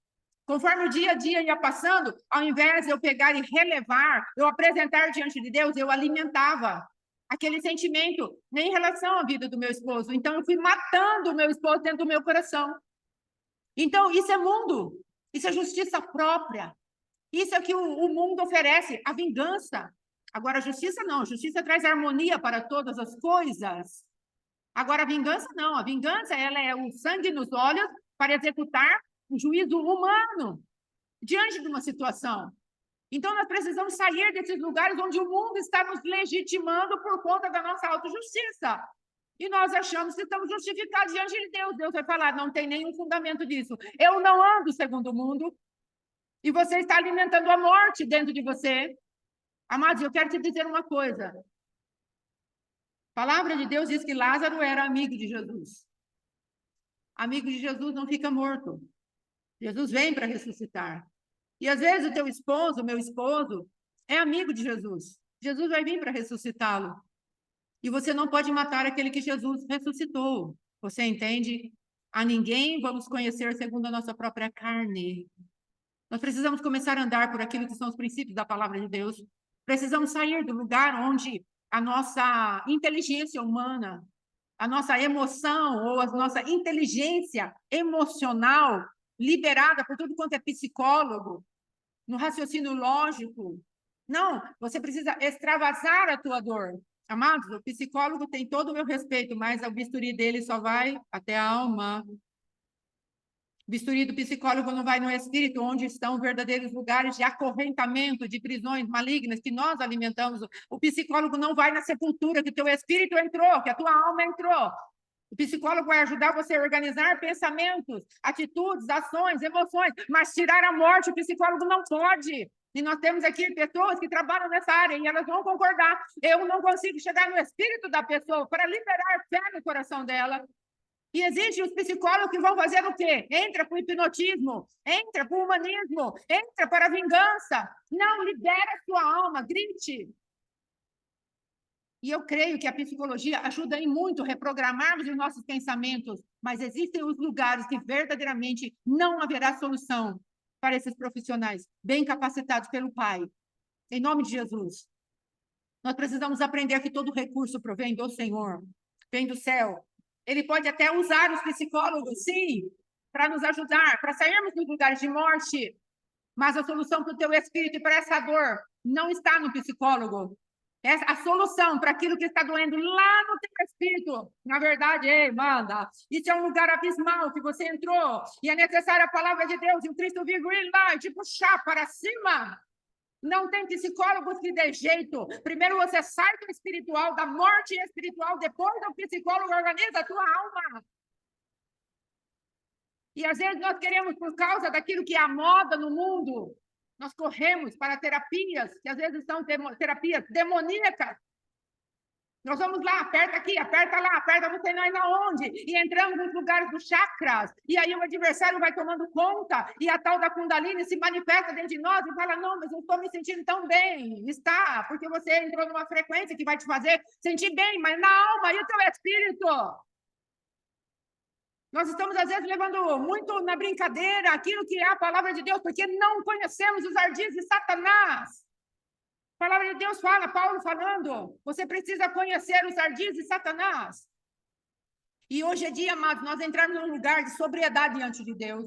[SPEAKER 1] Conforme o dia a dia ia passando, ao invés de eu pegar e relevar, eu apresentar diante de Deus, eu alimentava aquele sentimento em relação à vida do meu esposo. Então, eu fui matando o meu esposo dentro do meu coração. Então, isso é mundo. Isso é justiça própria. Isso é que o mundo oferece, a vingança. Agora, a justiça não. A justiça traz harmonia para todas as coisas. Agora, a vingança não. A vingança, ela é o sangue nos olhos para executar o juízo humano diante de uma situação. Então, nós precisamos sair desses lugares onde o mundo está nos legitimando por conta da nossa autojustiça. E nós achamos que estamos justificados diante de Deus. Deus vai falar, não tem nenhum fundamento disso. Eu não ando segundo o mundo. E você está alimentando a morte dentro de você. Amados, eu quero te dizer uma coisa. A palavra de Deus diz que Lázaro era amigo de Jesus. Amigo de Jesus não fica morto. Jesus vem para ressuscitar. E às vezes o teu esposo, o meu esposo, é amigo de Jesus. Jesus vai vir para ressuscitá-lo. E você não pode matar aquele que Jesus ressuscitou. Você entende? A ninguém vamos conhecer segundo a nossa própria carne. Nós precisamos começar a andar por aquilo que são os princípios da palavra de Deus. Precisamos sair do lugar onde a nossa inteligência humana, a nossa emoção ou a nossa inteligência emocional, liberada por tudo quanto é psicólogo, no raciocínio lógico. Não, você precisa extravasar a tua dor. Amados, o psicólogo tem todo o meu respeito, mas o bisturi dele só vai até a alma. O bisturi do psicólogo não vai no espírito, onde estão verdadeiros lugares de acorrentamento, de prisões malignas que nós alimentamos. O psicólogo não vai na sepultura que teu espírito entrou, que a tua alma entrou. O psicólogo vai ajudar você a organizar pensamentos, atitudes, ações, emoções, mas tirar a morte o psicólogo não pode. E nós temos aqui pessoas que trabalham nessa área e elas vão concordar. Eu não consigo chegar no espírito da pessoa para liberar fé no coração dela. E existem os psicólogos que vão fazer o quê? Entra para o hipnotismo, entra para o humanismo, entra para a vingança. Não, libera a sua alma, grite. E eu creio que a psicologia ajuda em muito a reprogramarmos os nossos pensamentos, mas existem os lugares que verdadeiramente não haverá solução para esses profissionais bem capacitados pelo Pai. Em nome de Jesus. Nós precisamos aprender que todo recurso provém do Senhor, vem do céu. Ele pode até usar os psicólogos, sim, para nos ajudar, para sairmos dos lugares de morte, mas a solução para o teu espírito e para essa dor não está no psicólogo. A solução para aquilo que está doendo lá no teu espírito, na verdade, ei, manda, isso é um lugar abismal que você entrou, e é necessária a palavra de Deus, e o Cristo vivo ir lá e te puxar para cima. Não tem psicólogos que dê jeito. Primeiro você sai do espiritual, da morte espiritual, depois o psicólogo organiza a tua alma. E às vezes nós queremos, por causa daquilo que é a moda no mundo, nós corremos para terapias, que às vezes são terapias demoníacas. Nós vamos lá, aperta aqui, aperta lá, aperta não sei mais aonde, e entramos nos lugares dos chakras, e aí o adversário vai tomando conta, e a tal da Kundalini se manifesta dentro de nós e fala, não, mas eu estou me sentindo tão bem. Está, porque você entrou numa frequência que vai te fazer sentir bem, mas na alma e o teu espírito. Nós estamos, às vezes, levando muito na brincadeira aquilo que é a palavra de Deus, porque não conhecemos os ardis de Satanás. A palavra de Deus fala, Paulo falando, você precisa conhecer os ardis de Satanás. E hoje é dia, amados, nós entrarmos num lugar de sobriedade diante de Deus.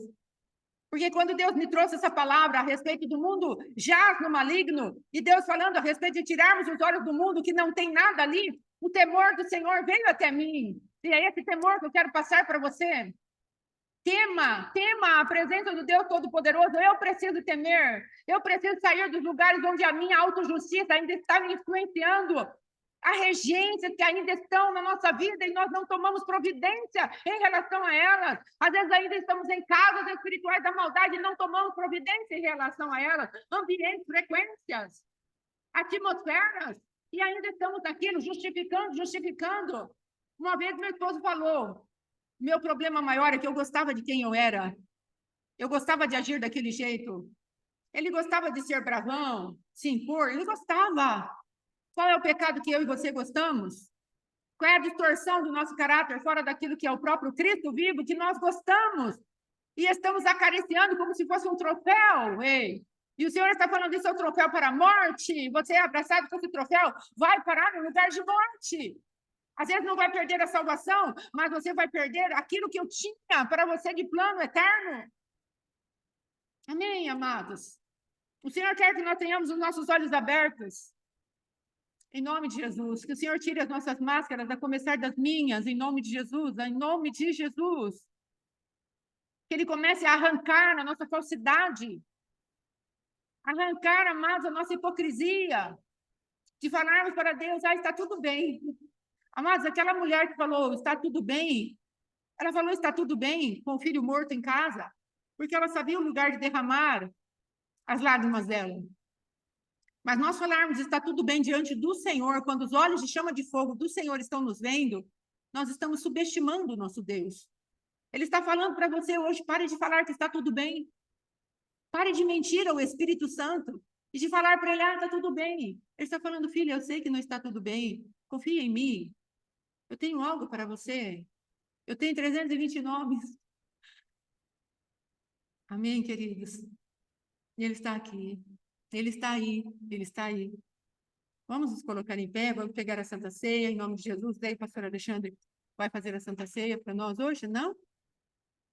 [SPEAKER 1] Porque quando Deus me trouxe essa palavra a respeito do mundo jaz no maligno, e Deus falando a respeito de tirarmos os olhos do mundo que não tem nada ali, o temor do Senhor veio até mim. E é esse temor que eu quero passar para você. Tema a presença do Deus Todo-Poderoso. Eu preciso temer. Eu preciso sair dos lugares onde a minha autojustiça ainda está me influenciando. Há regências que ainda estão na nossa vida e nós não tomamos providência em relação a elas. Às vezes ainda estamos em casas espirituais da maldade e não tomamos providência em relação a elas. Ambientes, frequências, atmosferas. E ainda estamos naquilo, justificando. Uma vez meu esposo falou, meu problema maior é que eu gostava de quem eu era. Eu gostava de agir daquele jeito. Ele gostava de ser bravão, se impor. Ele gostava. Qual é o pecado que eu e você gostamos? Qual é a distorção do nosso caráter fora daquilo que é o próprio Cristo vivo que nós gostamos? E estamos acariciando como se fosse um troféu. Ei. E o Senhor está falando isso é um troféu para a morte. Você é abraçado com esse troféu, vai parar no lugar de morte. Às vezes não vai perder a salvação, mas você vai perder aquilo que eu tinha para você de plano eterno. Amém, amados? O Senhor quer que nós tenhamos os nossos olhos abertos. Em nome de Jesus. Que o Senhor tire as nossas máscaras, a começar das minhas, em nome de Jesus. Em nome de Jesus. Que Ele comece a arrancar a nossa falsidade. Arrancar, amados, a nossa hipocrisia. De falarmos para Deus, está tudo bem. Amados, aquela mulher que falou, está tudo bem, ela falou, está tudo bem, com o filho morto em casa, porque ela sabia o lugar de derramar as lágrimas dela. Mas nós falarmos, está tudo bem diante do Senhor, quando os olhos de chama de fogo do Senhor estão nos vendo, nós estamos subestimando o nosso Deus. Ele está falando para você hoje, pare de falar que está tudo bem. Pare de mentir ao Espírito Santo e de falar para ele, está tudo bem. Ele está falando, filha, eu sei que não está tudo bem, confia em mim. Eu tenho algo para você. Eu tenho 329. Amém, queridos? Ele está aqui. Ele está aí. Ele está aí. Vamos nos colocar em pé, vamos pegar a Santa Ceia, em nome de Jesus. Daí, pastor Alexandre vai fazer a Santa Ceia para nós hoje, não?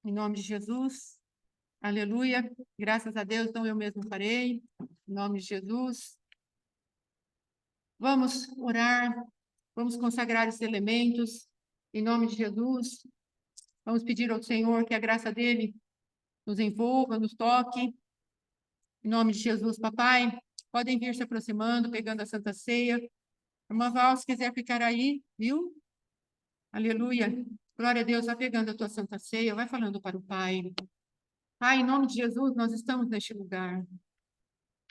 [SPEAKER 1] Em nome de Jesus. Aleluia. Graças a Deus, então eu mesmo farei. Em nome de Jesus. Vamos orar. Vamos consagrar esses elementos. Em nome de Jesus. Vamos pedir ao Senhor que a graça dele nos envolva, nos toque. Em nome de Jesus, papai, podem vir se aproximando, pegando a Santa Ceia. Irmã Val, se quiser ficar aí, viu? Aleluia. Glória a Deus, vai pegando a tua Santa Ceia, vai falando para o Pai. Pai, em nome de Jesus, nós estamos neste lugar.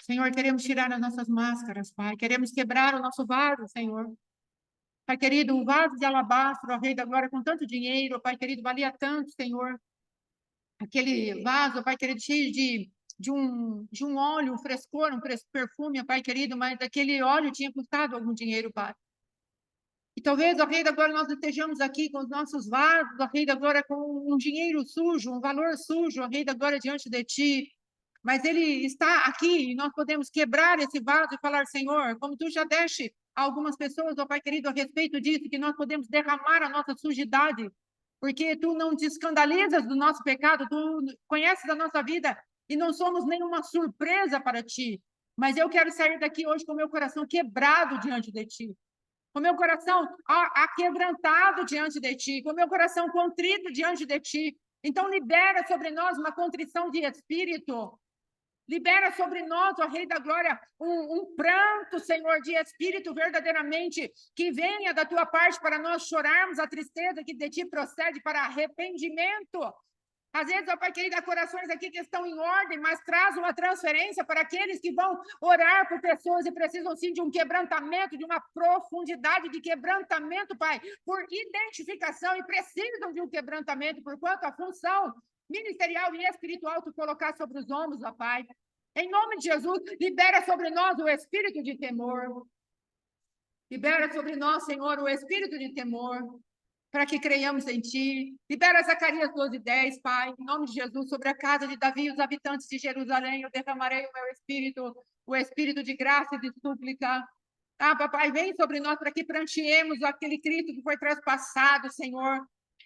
[SPEAKER 1] Senhor, queremos tirar as nossas máscaras, Pai. Queremos quebrar o nosso vaso, Senhor. Pai querido, um vaso de alabastro, ó Rei da Glória, com tanto dinheiro, Pai querido, valia tanto, Senhor. Aquele vaso, Pai querido, cheio de um óleo, um frescor, um perfume, Pai querido, mas aquele óleo tinha custado algum dinheiro, Pai. E talvez, ó Rei da Glória, nós estejamos aqui com os nossos vasos, ó Rei da Glória, com um dinheiro sujo, um valor sujo, ó Rei da Glória, diante de Ti. Mas Ele está aqui e nós podemos quebrar esse vaso e falar, Senhor, como Tu já deste a algumas pessoas, ó Pai querido, a respeito disso, que nós podemos derramar a nossa sujidade, porque Tu não te escandalizas do nosso pecado, Tu conheces a nossa vida e não somos nenhuma surpresa para Ti. Mas eu quero sair daqui hoje com o meu coração quebrado diante de Ti, com meu coração aquebrantado diante de Ti, com meu coração contrito diante de Ti. Então, libera sobre nós uma contrição de espírito. Libera sobre nós, ó Rei da Glória, um pranto, Senhor, de espírito verdadeiramente, que venha da Tua parte para nós chorarmos a tristeza que de Ti procede para arrependimento. Às vezes, ó Pai querido, há corações aqui que estão em ordem, mas traz uma transferência para aqueles que vão orar por pessoas e precisam, sim, de um quebrantamento, de uma profundidade de quebrantamento, Pai, por identificação, e precisam de um quebrantamento, por quanto a função ministerial e espiritual Tu colocar sobre os ombros, ó Pai. Em nome de Jesus, libera sobre nós o espírito de temor. Libera sobre nós, Senhor, o espírito de temor, para que creiamos em Ti. Libera Zacarias 12:10, Pai, em nome de Jesus, sobre a casa de Davi e os habitantes de Jerusalém, eu derramarei o meu espírito, o espírito de graça e de súplica. Papai, vem sobre nós para que pranteemos aquele Cristo que foi traspassado, Senhor.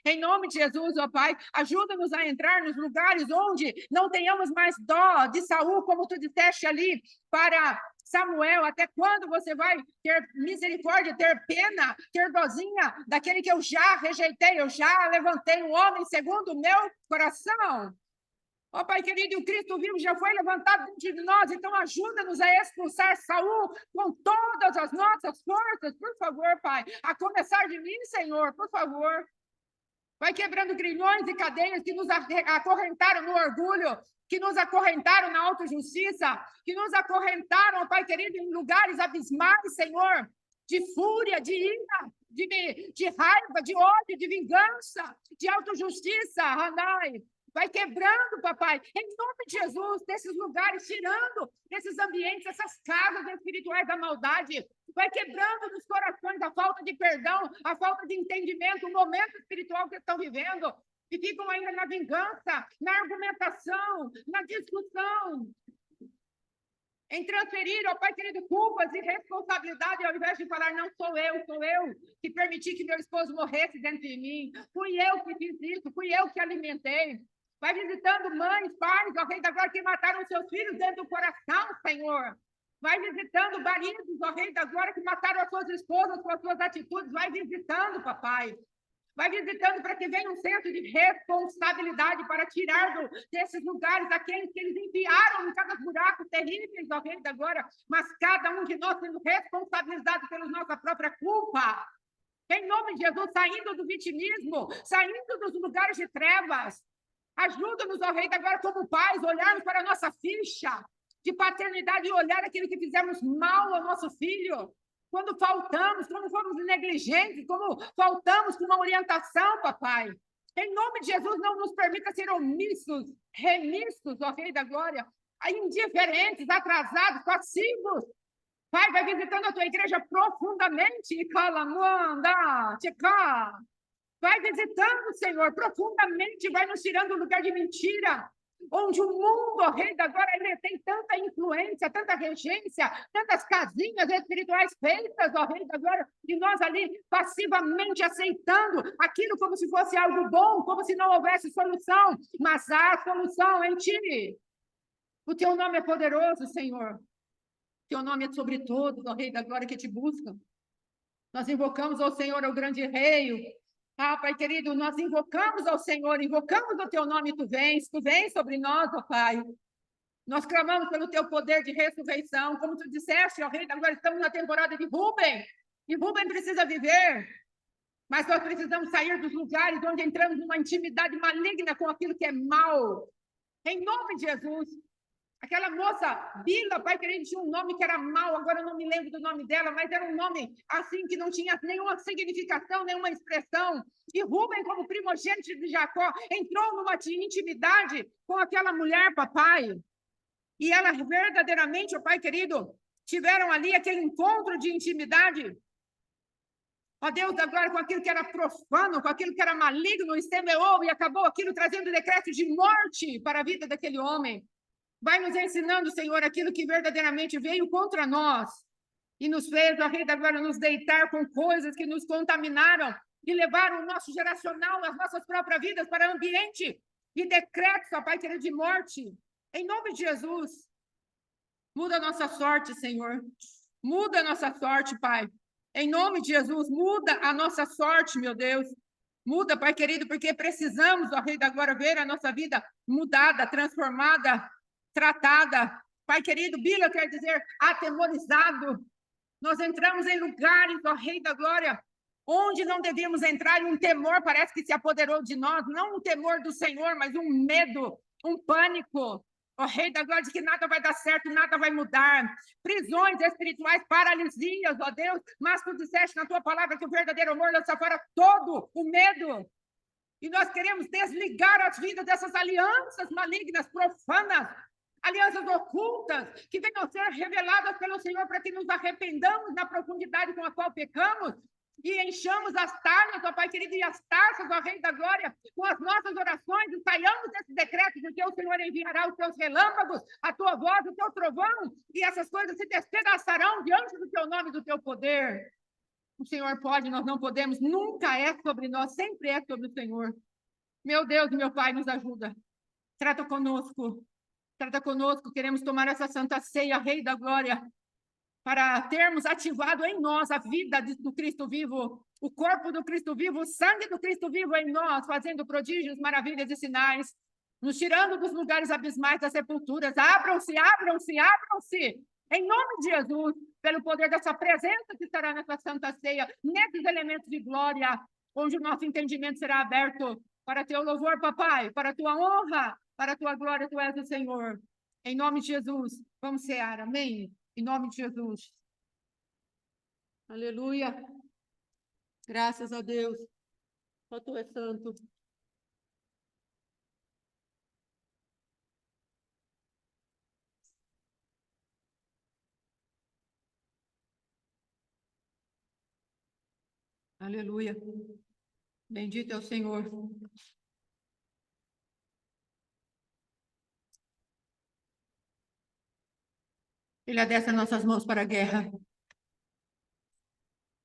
[SPEAKER 1] Em nome de Jesus, ó Pai, ajuda-nos a entrar nos lugares onde não tenhamos mais dó de Saul, como Tu disseste ali para Samuel. Até quando você vai ter misericórdia, ter pena, ter dozinha daquele que eu já rejeitei, eu já levantei um homem segundo o meu coração? Ó Pai querido, o Cristo vivo já foi levantado dentro de nós, então ajuda-nos a expulsar Saul com todas as nossas forças, por favor, Pai. A começar de mim, Senhor, por favor. Vai quebrando grilhões e cadeias que nos acorrentaram no orgulho, que nos acorrentaram na autojustiça, que nos acorrentaram, ó Pai querido, em lugares abismais, Senhor, de fúria, de ira, de raiva, de ódio, de vingança, de autojustiça, Hanai. Vai quebrando, papai, em nome de Jesus, desses lugares, tirando desses ambientes, essas casas espirituais da maldade. Vai quebrando nos corações a falta de perdão, a falta de entendimento, o momento espiritual que estão vivendo, e ficam ainda na vingança, na argumentação, na discussão, em transferir, ó Pai querido, culpas e responsabilidade, ao invés de falar, não sou eu que permiti que meu esposo morresse dentro de mim, fui eu que fiz isso, fui eu que alimentei. Vai visitando mães, pais, ó Rei da Glória, que mataram seus filhos dentro do coração, Senhor. Vai visitando maridos, ó Rei da Glória, que mataram as suas esposas com as suas atitudes. Vai visitando, papai. Vai visitando para que venha um senso de responsabilidade para tirar desses lugares aqueles que eles enviaram em cada buraco terríveis, ó Rei da Glória, mas cada um de nós sendo responsabilizado pela nossa própria culpa. Em nome de Jesus, saindo do vitimismo, saindo dos lugares de trevas. Ajuda-nos, ó Rei da Glória, como pais, olharmos para a nossa ficha de paternidade e olhar aquilo que fizemos mal ao nosso filho. Quando faltamos, quando fomos negligentes, como faltamos com uma orientação, papai. Em nome de Jesus, não nos permita ser omissos, remissos, ó Rei da Glória, indiferentes, atrasados, passivos. Pai, vai visitando a tua igreja profundamente. Vai visitando, Senhor, profundamente, vai nos tirando do lugar de mentira, onde o mundo, ó Rei da Glória, ele tem tanta influência, tanta regência, tantas casinhas espirituais feitas, ó Rei da Glória, e nós ali passivamente aceitando aquilo como se fosse algo bom, como se não houvesse solução, mas há solução em Ti. O Teu nome é poderoso, Senhor. Teu nome é sobre todos, ó Rei da Glória, que Te buscam. Nós invocamos ao Senhor, o grande Rei. Pai querido, nós invocamos ao Senhor, invocamos o Teu nome, Tu vens sobre nós, ó Pai. Nós clamamos pelo Teu poder de ressurreição, como Tu disseste, ó Rei, agora estamos na temporada de Rubem, e Rubem precisa viver, mas nós precisamos sair dos lugares onde entramos numa intimidade maligna com aquilo que é mal. Em nome de Jesus. Aquela moça, Bila, pai querido, tinha um nome que era mau, agora eu não me lembro do nome dela, mas era um nome assim que não tinha nenhuma significação, nenhuma expressão. E Rubem, como primogênito de Jacó, entrou numa intimidade com aquela mulher, papai. E ela verdadeiramente, o pai querido, tiveram ali aquele encontro de intimidade. Ó Deus, agora com aquilo que era profano, com aquilo que era maligno, semeou e acabou aquilo trazendo decreto de morte para a vida daquele homem. Vai nos ensinando, Senhor, aquilo que verdadeiramente veio contra nós e nos fez, ó Rei da Glória, nos deitar com coisas que nos contaminaram e levaram o nosso geracional, as nossas próprias vidas para ambiente e decretos, ó Pai querido, de morte. Em nome de Jesus, muda a nossa sorte, Senhor. Muda a nossa sorte, Pai. Em nome de Jesus, muda a nossa sorte, meu Deus. Muda, Pai querido, porque precisamos, ó Rei da Glória, ver a nossa vida mudada, transformada, tratada. Pai querido, Bila quer dizer atemorizado. Nós entramos em lugares, ó Rei da Glória, onde não devíamos entrar, e um temor parece que se apoderou de nós, não um temor do Senhor, mas um medo, um pânico. Ó Rei da Glória, de que nada vai dar certo, nada vai mudar. Prisões espirituais, paralisias, ó Deus, mas tu disseste na tua palavra que o verdadeiro amor lança fora todo o medo. E nós queremos desligar as vidas dessas alianças malignas, profanas, alianças ocultas, que venham a ser reveladas pelo Senhor para que nos arrependamos na profundidade com a qual pecamos e enchamos as talhas, ó Pai querido, e as taças, ó Rei da Glória, com as nossas orações, e saiamos desse decreto, porque o Senhor enviará os teus relâmpagos, a tua voz, o teu trovão, e essas coisas se despedaçarão diante do teu nome e do teu poder. O Senhor pode, nós não podemos, nunca é sobre nós, sempre é sobre o Senhor. Meu Deus, meu Pai, nos ajuda. Trata conosco, queremos tomar essa santa ceia, Rei da Glória, para termos ativado em nós a vida do Cristo vivo, o corpo do Cristo vivo, o sangue do Cristo vivo em nós, fazendo prodígios, maravilhas e sinais, nos tirando dos lugares abismais das sepulturas. Abram-se, abram-se, abram-se, em nome de Jesus, pelo poder dessa presença que estará nessa santa ceia, nesses elementos de glória, onde o nosso entendimento será aberto para teu louvor, papai, para a tua honra, para a tua glória, tu és o Senhor. Em nome de Jesus, vamos cear, amém? Em nome de Jesus. Aleluia. Graças a Deus. Só tu és santo. Aleluia. Bendito é o Senhor. Ele adestra nossas mãos para a guerra.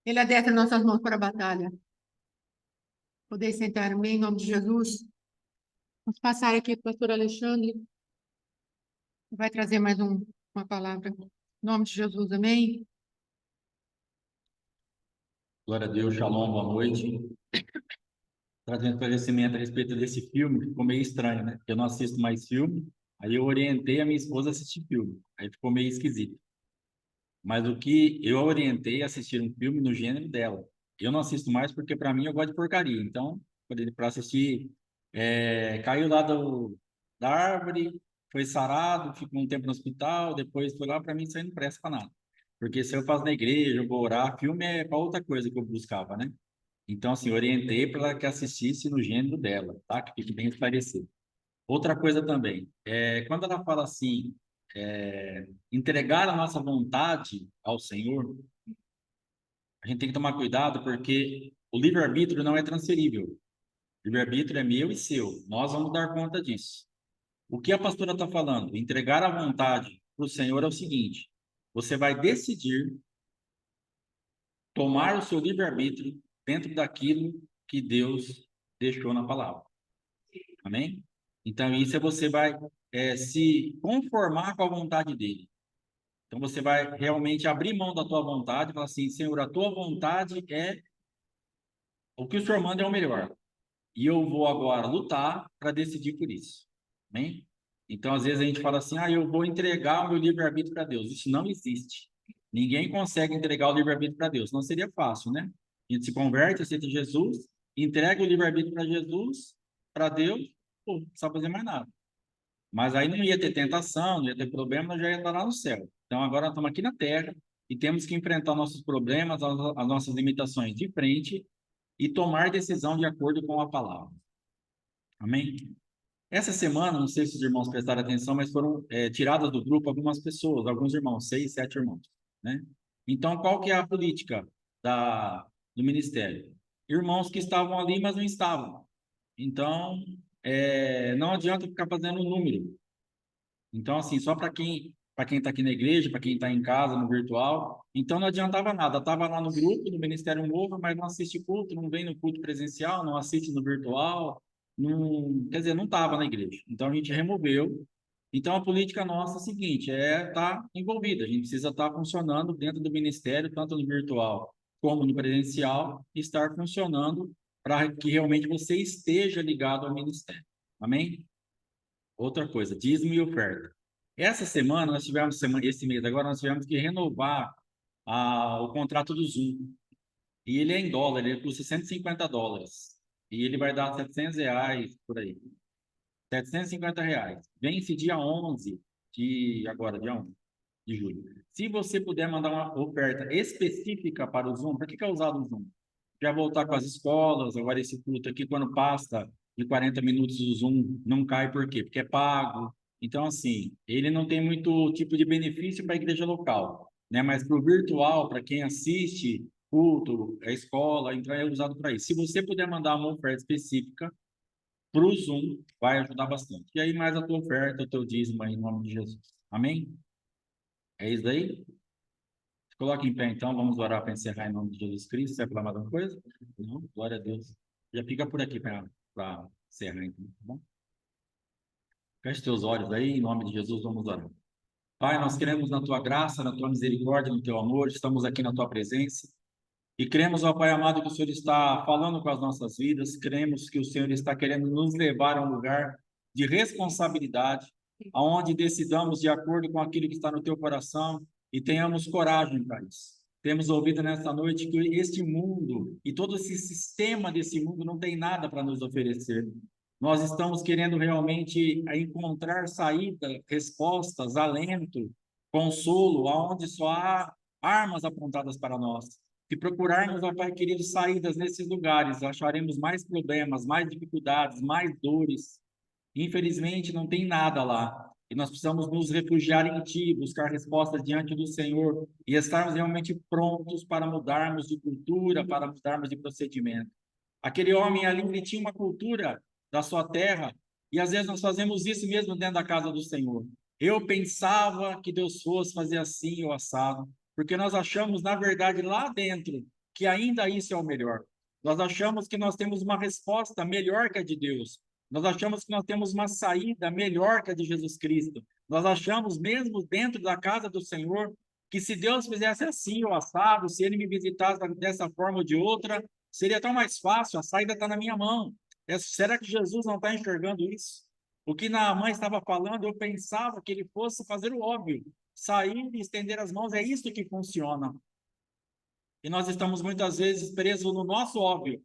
[SPEAKER 1] Ele adestra nossas mãos para a batalha. Podeis sentar, amém, em nome de Jesus. Vamos passar aqui para o pastor Alexandre. Vai trazer mais uma palavra. Em nome de Jesus, amém.
[SPEAKER 2] Glória a Deus, shalom, boa noite. Trazendo esclarecimento a respeito desse filme, que ficou meio estranho, né? Eu não assisto mais filme, aí eu orientei a minha esposa a assistir filme, aí ficou meio esquisito. Mas o que eu orientei a assistir um filme no gênero dela. Eu não assisto mais porque, para mim, eu gosto de porcaria. Então, para assistir, caiu lá da árvore, foi sarado, ficou um tempo no hospital, depois foi lá, para mim, isso aí não presta para nada. Porque se eu faço na igreja, eu vou orar, filme é para outra coisa que eu buscava, né? Então, assim, orientei para que assistisse no gênero dela, tá? Que fique bem esclarecido. Outra coisa também, quando ela fala assim, entregar a nossa vontade ao Senhor, a gente tem que tomar cuidado porque o livre-arbítrio não é transferível. O livre-arbítrio é meu e seu. Nós vamos dar conta disso. O que a pastora está falando? Entregar a vontade para o Senhor é o seguinte: você vai decidir tomar o seu livre-arbítrio dentro daquilo que Deus deixou na palavra. Amém? Então, isso você vai se conformar com a vontade dele. Então, você vai realmente abrir mão da tua vontade e falar assim: Senhor, a tua vontade é o que o Senhor manda é o melhor. E eu vou agora lutar para decidir por isso. Amém? Então, às vezes a gente fala assim: eu vou entregar o meu livre-arbítrio para Deus. Isso não existe. Ninguém consegue entregar o livre-arbítrio para Deus. Não seria fácil, né? A gente se converte, aceita Jesus, entrega o livre-arbítrio para Jesus, para Deus, não precisa fazer mais nada. Mas aí não ia ter tentação, não ia ter problema, nós já ia estar lá no céu. Então agora nós estamos aqui na terra e temos que enfrentar nossos problemas, as nossas limitações de frente e tomar decisão de acordo com a palavra. Amém? Essa semana, não sei se os irmãos prestaram atenção, mas foram tiradas do grupo algumas pessoas, alguns irmãos, 6, 7 irmãos, né? Então, qual que é a política do ministério. Irmãos que estavam ali, mas não estavam. Então, não adianta ficar fazendo um número. Então, assim, só para quem está aqui na igreja, para quem está em casa, no virtual, então não adiantava nada. Estava lá no grupo do Ministério Novo, mas não assiste culto, não vem no culto presencial, não assiste no virtual, não, quer dizer, não estava na igreja. Então a gente removeu. Então a política nossa é a seguinte, é estar envolvida. A gente precisa estar funcionando dentro do ministério, tanto no virtual como no presencial, estar funcionando para que realmente você esteja ligado ao ministério. Amém? Outra coisa, dízimo e oferta. Essa semana, esse mês agora, nós tivemos que renovar o contrato do Zoom. E ele é em dólar, ele custa US$ 150. E ele vai dar R$ 700 por aí. R$ 750. Vence dia 11 dia 11 de julho. Se você puder mandar uma oferta específica para o Zoom, para que é usado o Zoom? Já voltar com as escolas, agora esse culto aqui, quando passa de 40 minutos, o Zoom não cai, por quê? Porque é pago. Então, assim, ele não tem muito tipo de benefício para a igreja local, né? Mas para o virtual, para quem assiste culto, a escola, então é usado para isso. Se você puder mandar uma oferta específica para o Zoom, vai ajudar bastante. E aí, mais a tua oferta, o teu dízimo aí, em nome de Jesus. Amém? É isso aí? Coloque em pé, então, vamos orar para encerrar em nome de Jesus Cristo. Você vai falar mais alguma coisa? Não? Glória a Deus. Já fica por aqui para encerrar, então, tá bom? Feche teus olhos aí, em nome de Jesus, vamos orar. Pai, nós cremos na tua graça, na tua misericórdia, no teu amor, estamos aqui na tua presença. E cremos, ó Pai amado, que o Senhor está falando com as nossas vidas, cremos que o Senhor está querendo nos levar a um lugar de responsabilidade, aonde decidamos de acordo com aquilo que está no teu coração e tenhamos coragem para isso. Temos ouvido nesta noite que este mundo e todo esse sistema desse mundo não tem nada para nos oferecer. Nós estamos querendo realmente encontrar saída, respostas, alento, consolo, aonde só há armas apontadas para nós. Se procurarmos, ó Pai querido, saídas nesses lugares, acharemos mais problemas, mais dificuldades, mais dores. Infelizmente, não tem nada lá. E nós precisamos nos refugiar em Ti, buscar respostas diante do Senhor e estarmos realmente prontos para mudarmos de cultura, para mudarmos de procedimento. Aquele homem ali, ele tinha uma cultura da sua terra e às vezes nós fazemos isso mesmo dentro da casa do Senhor. Eu pensava que Deus fosse fazer assim ou assado, porque nós achamos, na verdade, lá dentro, que ainda isso é o melhor. Nós achamos que nós temos uma resposta melhor que a de Deus. Nós achamos que nós temos uma saída melhor que a de Jesus Cristo. Nós achamos, mesmo dentro da casa do Senhor, que se Deus fizesse assim ou assado, se Ele me visitasse dessa forma ou de outra, seria tão mais fácil, a saída está na minha mão. Será que Jesus não está enxergando isso? O que Naamã estava falando, eu pensava que ele fosse fazer o óbvio, sair e estender as mãos, é isso que funciona. E nós estamos muitas vezes presos no nosso óbvio,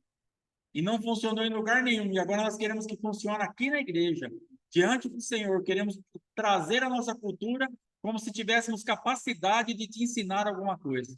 [SPEAKER 2] e não funcionou em lugar nenhum, e agora nós queremos que funcione aqui na igreja, diante do Senhor, queremos trazer a nossa cultura como se tivéssemos capacidade de te ensinar alguma coisa.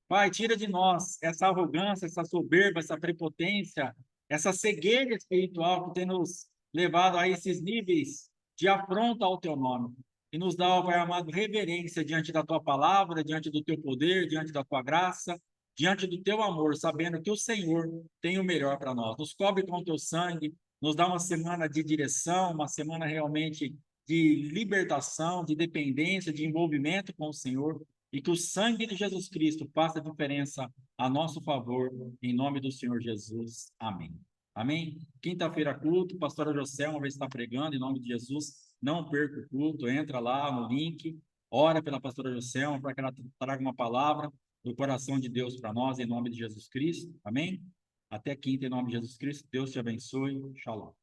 [SPEAKER 2] Pai, tira de nós essa arrogância, essa soberba, essa prepotência, essa cegueira espiritual que tem nos levado a esses níveis de afronta ao teu nome. E nos dá, Pai amado, reverência diante da tua palavra, diante do teu poder, diante da tua graça, diante do teu amor, sabendo que o Senhor tem o melhor para nós. Nos cobre com o teu sangue, nos dá uma semana de direção, uma semana realmente de libertação, de dependência, de envolvimento com o Senhor, e que o sangue de Jesus Cristo faça diferença a nosso favor, em nome do Senhor Jesus. Amém. Amém? Quinta-feira, culto, pastora Joselma vai estar pregando em nome de Jesus. Não perca o culto, entra lá no link, ora pela pastora Joselma para que ela traga uma palavra do coração de Deus para nós, em nome de Jesus Cristo. Amém? Até quinta, em nome de Jesus Cristo. Deus te abençoe. Shalom.